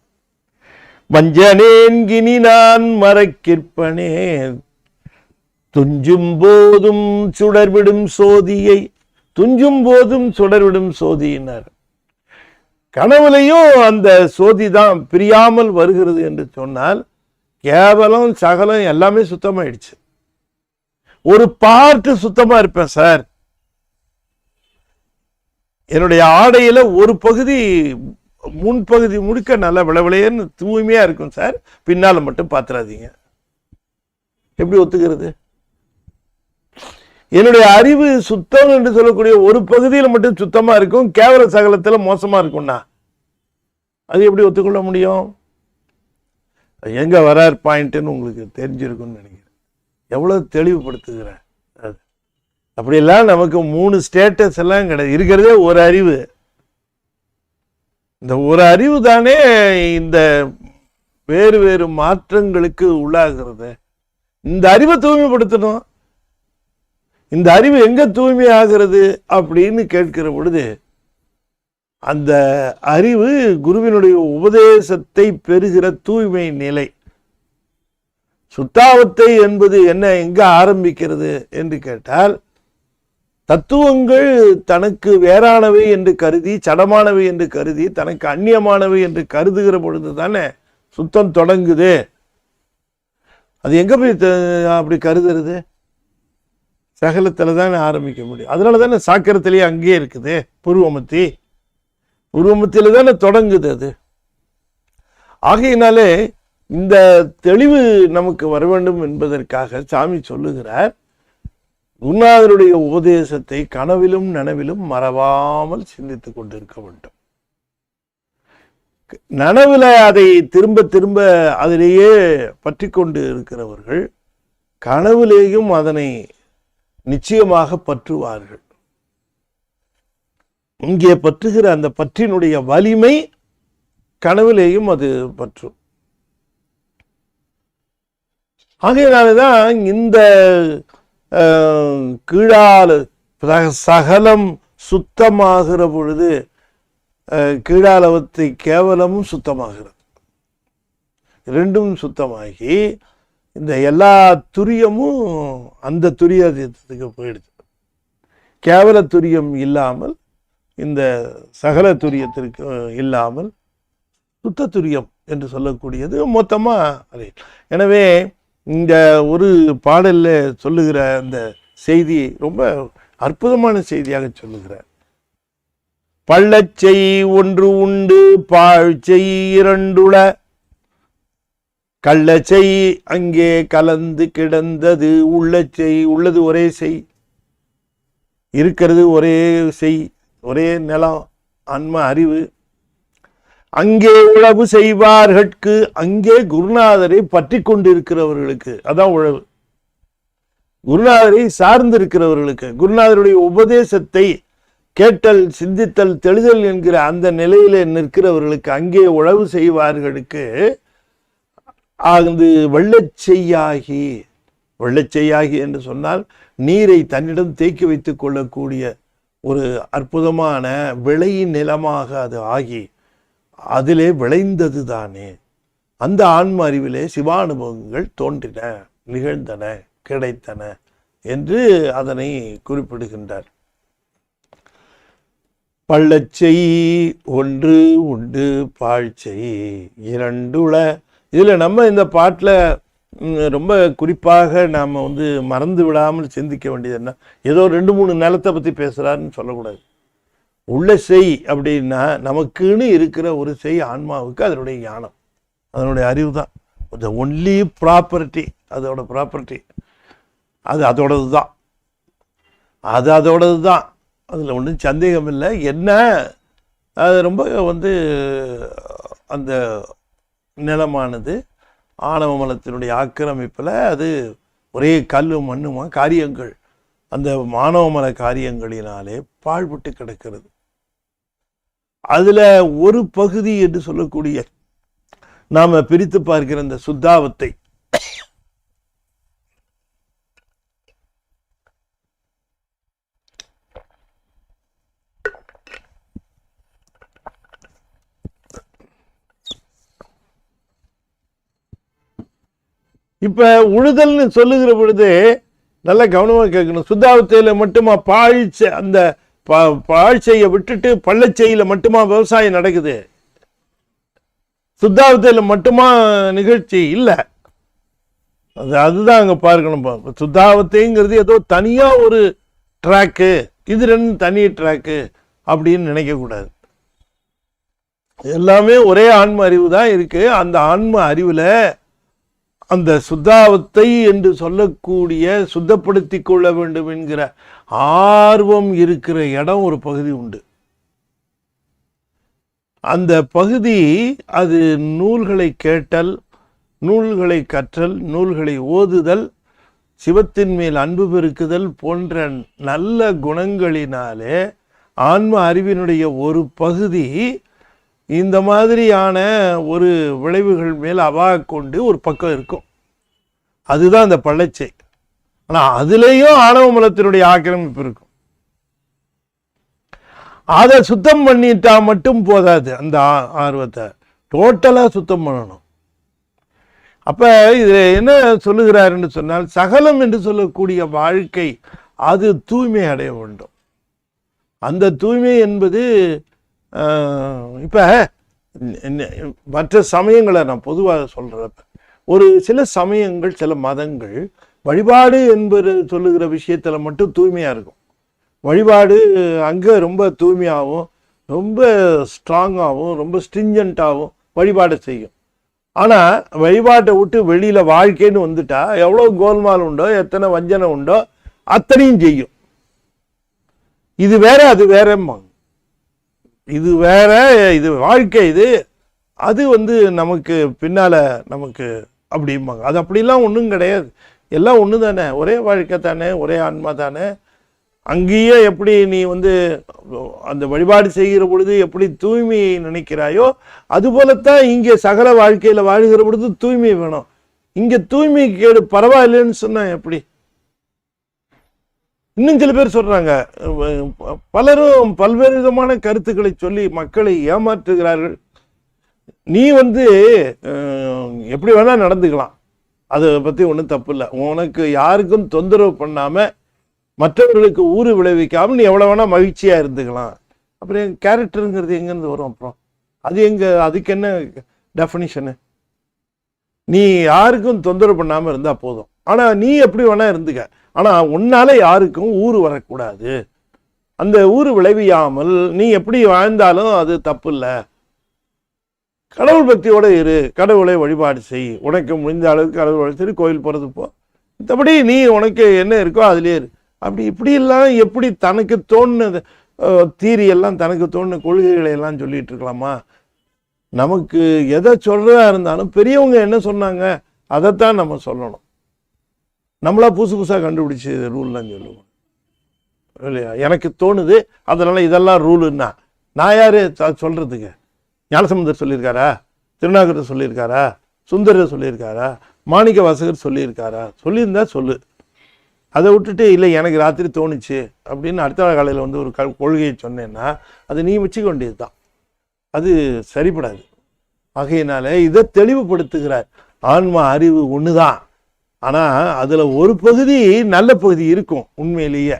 வஞ்சனேன் இனி நான் மறக்கிற்பனே. துஞ்சும் போதும் சுடர்விடும் சோதியை. துஞ்சும் போதும் சுடர்விடும் சோதியினர். கனவுலையும் அந்த சோதி தான் பிரியாமல் வருகிறது என்று சொன்னால், கேவலம் சகலம் எல்லாமே சுத்தமாயிடுச்சு. ஒரு பார்ட் சுத்தமா இருப்பேன் சார், என்னுடைய ஆடையில ஒரு பகுதி முன்பகுதி முழுக்க நல்ல விளவிளையன்னு தூய்மையா இருக்கும் சார், பின்னால மட்டும் பாத்துறாதீங்க. எப்படி ஒத்துக்கிறது? என்னுடைய அறிவு சுத்தம் என்று சொல்லக்கூடிய ஒரு பகுதியில் மட்டும் சுத்தமா இருக்கும், கேவல சகலத்துல மோசமா இருக்கும்னா அது எப்படி ஒத்துக்கொள்ள முடியும்? எங்க வரார் பாயிண்ட்னு உங்களுக்கு தெரிஞ்சிருக்கும்னு நினைக்கிறேன். எவ்வளவு தெளிவுபடுத்துகிறேன். அப்படியெல்லாம் நமக்கு 3 ஸ்டேட்டஸ் எல்லாம் கிடையாது. இருக்கிறதே ஒரு அறிவு. இந்த ஒரு அறிவு தானே இந்த வேறு வேறு மாற்றங்களுக்கு உள்ளாகிறது. இந்த அறிவை தூய்மைப்படுத்தணும். இந்த அறிவு எங்க தூய்மை ஆகிறது அப்படின்னு கேட்கிற பொழுது, அந்த அறிவு குருவினுடைய உபதேசத்தை பெறுகிற தூய்மை நிலை. சுத்தாவத்தை என்பது என்ன, எங்க ஆரம்பிக்கிறது என்று கேட்டால், தத்துவங்கள் தனக்கு வேறானவை என்று கருதி, சடமானவை என்று கருதி, தனக்கு அந்நியமானவை என்று கருதுகிற பொழுது தானே சுத்தம் தொடங்குது. அது எங்க போய் அப்படி கருதுறது? சகலத்துல தானே ஆரம்பிக்க முடியும். அதனால தானே சாக்கரத்திலேயே அங்கேயே இருக்குது பூர்வமத்தி. பூர்வமத்தில தானே தொடங்குது அது. ஆகையினாலே இந்த தெளிவு நமக்கு வர வேண்டும் என்பதற்காக சாமி சொல்லுகிறார், குருநாதருடைய உபதேசத்தை கனவிலும் நனவிலும் மறவாமல் சிந்தித்துக் கொண்டிருக்க வேண்டும். நனவுல அதை திரும்ப திரும்ப அதிலேயே பற்றி கொண்டு இருக்கிறவர்கள் கனவுலேயும் அதனை நிச்சயமாக பற்றுவார்கள். இங்கே பற்றுகிற அந்த பற்றினுடைய வலிமை கனவிலேயும் அது பற்றும். ஆகையினால்தான் இந்த கீழால சகலம் சுத்தமாகிற பொழுது கீழாலவத்தை கேவலமும் சுத்தமாகிறது. ரெண்டும் சுத்தமாகி இந்த எல்லா துரியமும் அந்த துரியத்துக்கு போயிடுது. கேவல துரியம் இல்லாமல், இந்த சகல துரியத்திற்கு இல்லாமல் சுத்த துரியம் என்று சொல்லக்கூடியது மொத்தமா அது. எனவே இந்த ஒரு பாடல்ல சொல்லுகிற அந்த செய்தி ரொம்ப அற்புதமான செய்தியாக சொல்லுகிறார். பள்ளச்செய் ஒன்று உண்டு பாழ்ச்செய் இரண்டுள, கள்ளச்செய் அங்கே கலந்து கிடந்தது, உள்ளச்செய் உள்ளது ஒரே செய், இருக்கிறது ஒரே செய், ஒரே நிலம் ஆன்ம அறிவு. அங்கே உழவு செய்வார்கட்கு, அங்கே குருநாதரை பற்றி கொண்டிருக்கிறவர்களுக்கு, அதான் உழவு. குருநாதரை சார்ந்திருக்கிறவர்களுக்கு, குருநாதருடைய உபதேசத்தை கேட்டல் சிந்தித்தல் தெளிதல் என்கிற அந்த நிலையில நிற்கிறவர்களுக்கு அங்கே உழவு செய்வார்களுக்கு அது வெள்ளச்செய்யாகி வெள்ளச்செய்யாகி என்று சொன்னால் நீரை தன்னிடம் தேக்கி வைத்துக் கொள்ளக்கூடிய ஒரு அற்புதமான விளையின் நிலமாக அது ஆகி அதிலே விளைந்தது தானே. அந்த ஆன்ம அறிவிலே சிவானுபவங்கள் தோன்றின, நிகழ்ந்தன, கிடைத்தன என்று அதனை குறிப்பிடுகின்றார். பள்ளச்செய் ஒன்று உண்டு பாழ்ச்செய் இரண்டுள. இதில் நம்ம இந்த பாட்டில் ரொம்ப குறிப்பாக நாம் மறந்து விடாமல் சிந்திக்க வேண்டியது என்ன, ஏதோ 2-3 நிலத்தை பற்றி பேசுகிறாருன்னு சொல்லக்கூடாது. உள்ள செய் அப்படின்னா நமக்குன்னு இருக்கிற ஒரு செய் ஆன்மாவுக்கு அதனுடைய ஞானம், அதனுடைய அறிவு தான் த ஒன்லி ப்ராப்பர்ட்டி. அதோட ப்ராப்பர்ட்டி அது அதோடது தான், அது அதோடது தான், அதில் ஒன்றும் சந்தேகம் இல்லை. என்ன அது ரொம்ப அந்த நிலமானது ஆணவ மலத்தினுடைய ஆக்கிரமிப்பில் அது ஒரே கல்லு மண்ணுமா காரியங்கள், அந்த மாணவ மல காரியங்களினாலே பாழ்பட்டு கிடக்கிறது. அதில் ஒரு பகுதி என்று சொல்லக்கூடிய நாம் பிரித்து பார்க்கிற இந்த சுத்தாவத்தை, இப்ப உழுதல்னு சொல்லுகிற பொழுது நல்லா கவனமா கேட்கணும். சுத்தாவத்தையில மட்டுமா பாழ்ச்சை, அந்த பாழ்ச்செய்ய விட்டுட்டு பள்ளச்செய்யில மட்டுமா விவசாயம் நடக்குது? சுத்தாவத்தையில மட்டுமா நிகழ்ச்சி இல்லை. அதுதான் அங்க பார்க்கணும். சுத்தாவத்தைங்கிறது ஏதோ தனியா ஒரு ட்ராக்கு, இது 2 தனி ட்ராக்கு அப்படின்னு நினைக்க கூடாது. எல்லாமே ஒரே ஆன்ம அறிவு தான் இருக்கு. அந்த ஆன்ம அறிவுல அந்த சுத்தாவத்தை என்று சொல்லக்கூடிய சுத்தப்படுத்தி கொள்ள வேண்டும் என்கிற ஆர்வம் இருக்கிற இடம் ஒரு பகுதி உண்டு. அந்த பகுதி அது நூல்களை கேட்டல், நூல்களை கற்றல், நூல்களை ஓதுதல், சிவத்தின் மேல் அன்பு பெருக்குதல் போன்ற நல்ல குணங்களினாலே ஆன்ம அறிவினுடைய ஒரு பகுதி இந்த மாதிரியான ஒரு விளைவுகள் மேல் அவா கொண்டு ஒரு பக்கம் இருக்கும். அதுதான் அந்த பள்ளச்சை. ஆனால் அதுலேயும் ஆணவ மலத்தினுடைய ஆக்கிரமிப்பு இருக்கும். அதை சுத்தம் பண்ணிட்டா மட்டும் போதாது. அந்த ஆர்வத்தை டோட்டலாக சுத்தம் பண்ணணும். அப்போ இதில் என்ன சொல்லுகிறாருன்னு சொன்னால், சகலம் என்று சொல்லக்கூடிய வாழ்க்கை அது தூய்மை அடைய வேண்டும். அந்த தூய்மை என்பது இப்போ மற்ற சமயங்களை நான் பொதுவாக சொல்கிறப்ப, ஒரு சில சமயங்கள், சில மதங்கள் வழிபாடு என்பது சொல்லுகிற விஷயத்தில் மட்டும் தூய்மையாக இருக்கும். வழிபாடு அங்கே ரொம்ப தூய்மையாகவும் ரொம்ப ஸ்ட்ராங்காகவும் ரொம்ப ஸ்ட்ரிஞ்சண்ட்டாகவும் வழிபாடை செய்யும். ஆனால் வழிபாட்டை விட்டு வெளியில் வாழ்க்கைன்னு வந்துட்டா எவ்வளோ கோல்மால் உண்டோ, எத்தனை வஞ்சனை உண்டோ அத்தனையும் செய்யும். இது வேற அது வேறம்பாங்க. இது வேற, இது வாழ்க்கை, இது அது நமக்கு பின்னால நமக்கு அப்படிம்பாங்க. அது அப்படிலாம் ஒன்றும் கிடையாது. எல்லாம் ஒன்று தானே, ஒரே வாழ்க்கை தானே, ஒரே ஆன்மா தானே. அங்கேயே எப்படி நீ அந்த வழிபாடு செய்கிற பொழுது எப்படி தூய்மையை நினைக்கிறாயோ அதுபோலத்தான் இங்கே சகல வாழ்க்கையில் வாழ்கிற பொழுது தூய்மை வேணும். இங்கே தூய்மை கேடு பரவாயில்லைன்னு சொன்னா எப்படி? இன்னும் சில பேர் சொல்றாங்க, பலரும் பல்வேறு விதமான கருத்துக்களை சொல்லி மக்களை ஏமாற்றுகிறார்கள். நீ எப்படி வேணா நடந்துக்கலாம், அதை பத்தி ஒன்றும் தப்பு இல்லை. உனக்கு யாருக்கும் தொந்தரவு பண்ணாம மற்றவர்களுக்கு ஊறு விளைவிக்காமல் நீ எவ்வளவு வேணா மகிழ்ச்சியா இருந்துக்கலாம். அப்புறம் கேரக்டருங்கிறது எங்கேருந்து வரும்? அப்புறம் அது அதுக்கு என்ன டெஃபினிஷனு? நீ யாருக்கும் தொந்தரவு பண்ணாம இருந்தா போதும். ஆனா நீ எப்படி வேணா இருந்துக்க, ஆனா உன்னால யாருக்கும் ஊறு வரக்கூடாது. அந்த ஊறு விளைவியாமல் நீ எப்படி வாழ்ந்தாலும் அது தப்பு இல்லை. கடவுள் பக்தியோட இரு, கடவுளை வழிபாடு செய், உனக்கு முடிந்த அளவுக்கு கடவுள் சரி கோயில் போறது போ, மற்றபடி நீ உனக்கு என்ன இருக்கோ அதுலேயே இரு. அப்படி இப்படியெல்லாம் எப்படி தனக்கு தோணுனது தீரி எல்லாம் தனக்கு தோணுன கொள்கைகளை எல்லாம் சொல்லிட்டு இருக்கலாமா? நமக்கு எதை சொல்றதா இருந்தாலும் பெரியவங்க என்ன சொன்னாங்க அதைத்தான் நம்ம சொல்லணும். நம்மளா புதுசு புதுசாக கண்டுபிடிச்சி ரூல்லாம் சொல்லுவோம் இல்லையா? எனக்கு தோணுது அதனால இதெல்லாம் ரூலுன்னா நான் யாரு சொல்றதுக்கு? ஞானசம்பந்தர் சொல்லியிருக்காரா? திருநாகரர் சொல்லியிருக்காரா? சுந்தரர் சொல்லியிருக்காரா? மாணிக்க வாசகர் சொல்லியிருக்காரா? சொல்லியிருந்தா சொல்லு. அதை விட்டுட்டு இல்லை எனக்கு ராத்திரி தோணுச்சு அப்படின்னு அடுத்த காலையில் வந்து ஒரு கொள்கையை சொன்னேன்னா அதை நீ வச்சுக்க வேண்டியது தான். அது சரிப்படாது. ஆகையினால இதை தெளிவுபடுத்துகிறார். ஆன்மா அறிவு ஒன்று தான், ஆனால் அதில் ஒரு பகுதி நல்ல பகுதி இருக்கும். உண்மையிலேயே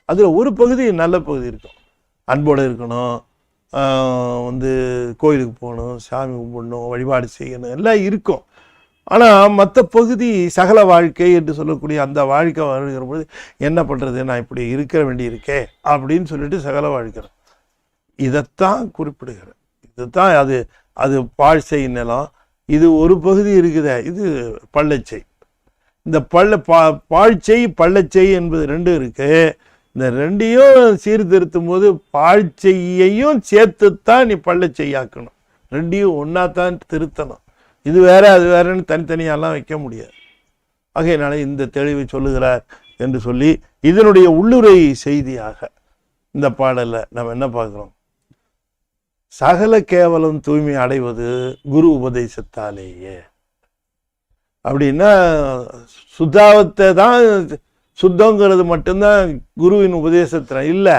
அதில் ஒரு பகுதி நல்ல பகுதி இருக்கும். அன்போடு இருக்கணும், வந்து கோயிலுக்கு போகணும், சாமி கும்பிடணும், வழிபாடு செய்யணும், எல்லாம் இருக்கும். ஆனால் மற்ற பகுதி சகல வாழ்க்கை என்று சொல்லக்கூடிய அந்த வாழ்க்கை வருகிற பொழுது என்ன பண்ணுறது, நான் இப்படி இருக்க வேண்டி இருக்கே அப்படின்னு சொல்லிட்டு சகல வாழ்க்கை இதைத்தான் குறிப்பிடுகிறேன். இதுதான் அது அது பாழ்சை நிலம். இது ஒரு பகுதி இருக்குதே, இது பள்ளச்சை. இந்த பாழ்ச்சை பள்ளச்சை என்பது ரெண்டும் இருக்கு. இந்த ரெண்டையும் சீர்திருத்தும் போது பாழ்ச்செய்யையும் சேர்த்துத்தான் நீ பள்ளச்செய்யாக்கணும். ரெண்டையும் ஒன்னாத்தான் திருத்தணும். இது வேற அது வேறன்னு தனித்தனியாலாம் வைக்க முடியாது. ஆகையினால இந்த தெளிவை சொல்லுகிறார் என்று சொல்லி இதனுடைய உள்ளுரை செய்தியாக இந்த பாடல்ல நம்ம என்ன பார்க்கிறோம்? சகல கேவலம் தூய்மை அடைவது குரு உபதேசத்தாலேயே. அப்படின்னா சுத்தாவத்தை தான், சுத்தங்கிறது மட்டும்தான் குருவின் உபதேசத்துல இல்லை.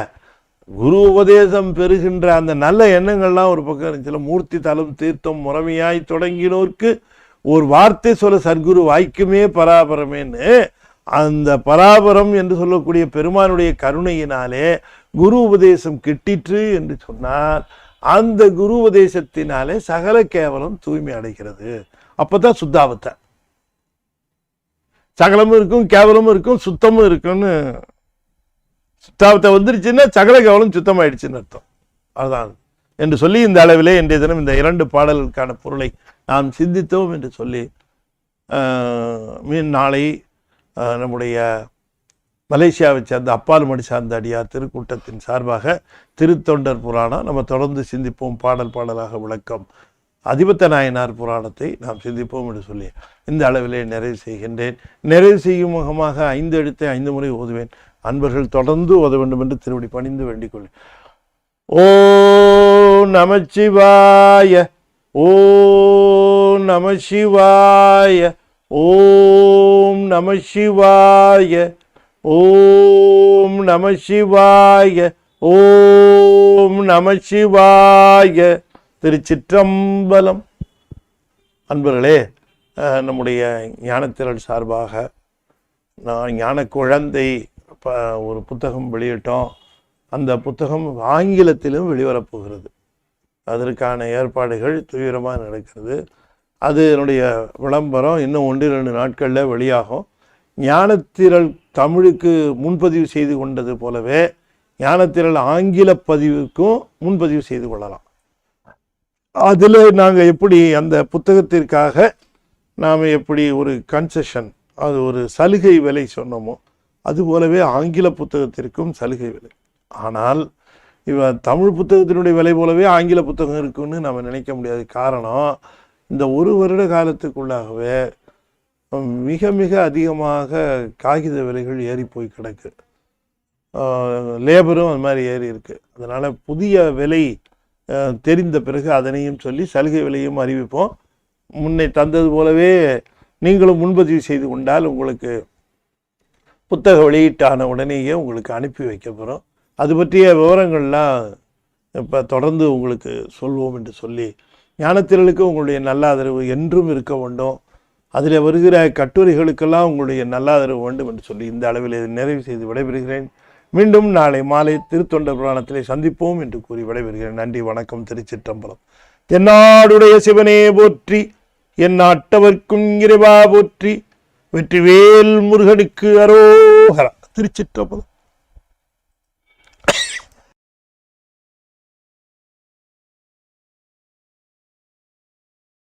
குரு உபதேசம் பெறுகின்ற அந்த நல்ல எண்ணங்கள்லாம் ஒரு பக்கம் இருந்துச்சுல. மூர்த்தி தலம் தீர்த்தம் முறைமையாய் தொடங்கினோர்க்கு ஒரு வார்த்தை சொல்ல சர்க்குரு வாய்க்குமே பராபரமேன்னு அந்த பராபரம் என்று சொல்லக்கூடிய பெருமானுடைய கருணையினாலே குரு உபதேசம் கிட்டிற்று என்று சொன்னால் அந்த குரு உபதேசத்தினாலே சகல கேவலம் தூய்மை அடைகிறது. அப்பதான் சுத்தாவத்தை. சகலமும் இருக்கும், கேவலமும் இருக்கும், சுத்தமும் இருக்குன்னு. சுத்தாவத்தை வந்துருச்சுன்னா சகல கேவலம் சுத்தமாயிடுச்சுன்னு அர்த்தம். அதுதான் என்று சொல்லி இந்த அளவிலே இன்றைய தினம் இந்த 2 பாடல்களுக்கான பொருளை நாம் சிந்தித்தோம் என்று சொல்லி நாளை நம்முடைய மலேசியாவை சேர்ந்த அப்பால் மடி சார்ந்த அடியார் திருக்கூட்டத்தின் சார்பாக திருத்தொண்டர் புராணம் நம்ம தொடர்ந்து சிந்திப்போம். பாடலாக விளக்கம் அதிபத்த நாயனார் புராணத்தை நாம் சிந்திப்போம் என்று சொல்லி இந்த அளவிலே நிறைவு செய்கின்றேன். நிறைவு செய்யும் முகமாக 5 எழுத்தை 5 முறை ஓதுவேன். அன்பர்கள் தொடர்ந்து ஓத வேண்டும் என்று திருவடி பணிந்து வேண்டிக் கொள்வேன். ஓம் நமச்சிவாய, ஓம் நமசிவாய, ஓம் நமசிவாய, ஓம் நமசிவாய, ஓம் நமசிவாய. திருச்சிற்றம்பலம். அன்பர்களே, நம்முடைய ஞானத்திரள் சார்பாக நான் ஞான குழந்தை ஒரு புத்தகம் வெளியிட்டோம். அந்த புத்தகம் ஆங்கிலத்திலும் வெளிவரப்போகிறது. அதற்கான ஏற்பாடுகள் தீவிரமாக நடக்கிறது. அது என்னுடைய விளம்பரம் இன்னும் 1-2 நாட்களில் வெளியாகும். ஞானத்திரள் தமிழுக்கு முன்பதிவு செய்து கொண்டது போலவே ஞானத்திரள் ஆங்கில பதிவுக்கும் முன்பதிவு செய்து கொள்ளலாம். அதில் நாங்கள் எப்படி அந்த புத்தகத்திற்காக நாம் எப்படி ஒரு கன்செஷன், அது ஒரு சலுகை விலை சொன்னோமோ அதுபோலவே ஆங்கில புத்தகத்திற்கும் சலுகை விலை. ஆனால் தமிழ் புத்தகத்தினுடைய விலை போலவே ஆங்கில புத்தகம் இருக்குன்னு நம்ம நினைக்க முடியாது. காரணம், இந்த 1 வருட காலத்துக்குள்ளாகவே மிக மிக அதிகமாக காகித விலைகள் ஏறி போய் கிடக்கு. லேபரும் அது மாதிரி ஏறி இருக்கு. அதனால் புதிய விலை தெரிந்த பிறகு அதனையும் சொல்லி சலுகை விலையும் அறிவிப்போம். முன்னை தந்தது போலவே நீங்களும் முன்பதிவு செய்து கொண்டால் உங்களுக்கு புத்தக வெளியீட்டான உடனேயே உங்களுக்கு அனுப்பி வைக்க போகிறோம். அது பற்றிய விவரங்கள்லாம் இப்போ தொடர்ந்து உங்களுக்கு சொல்வோம் என்று சொல்லி ஞானத்திரளுக்கு உங்களுடைய நல்ல ஆதரவு என்றும் இருக்க வேண்டும். அதில் வருகிற கட்டுரைகளுக்கெல்லாம் உங்களுடைய நல்ல ஆதரவு வேண்டும் என்று சொல்லி இந்த அளவில் நிறைவு செய்து விடைபெறுகிறேன். மீண்டும் நாளை மாலை திருத்தொண்டர் புராணத்திலே சந்திப்போம் என்று கூறி விடைபெறுகிறேன். நன்றி, வணக்கம். திருச்சிற்றம்பலம். தென்னாடுடைய சிவனே போற்றி, என் நாட்டவர்க்கும் இறைவா போற்றி, வெற்றிவேல் முருகனுக்கு அரோகரா. திருச்சிற்றம்பலம்.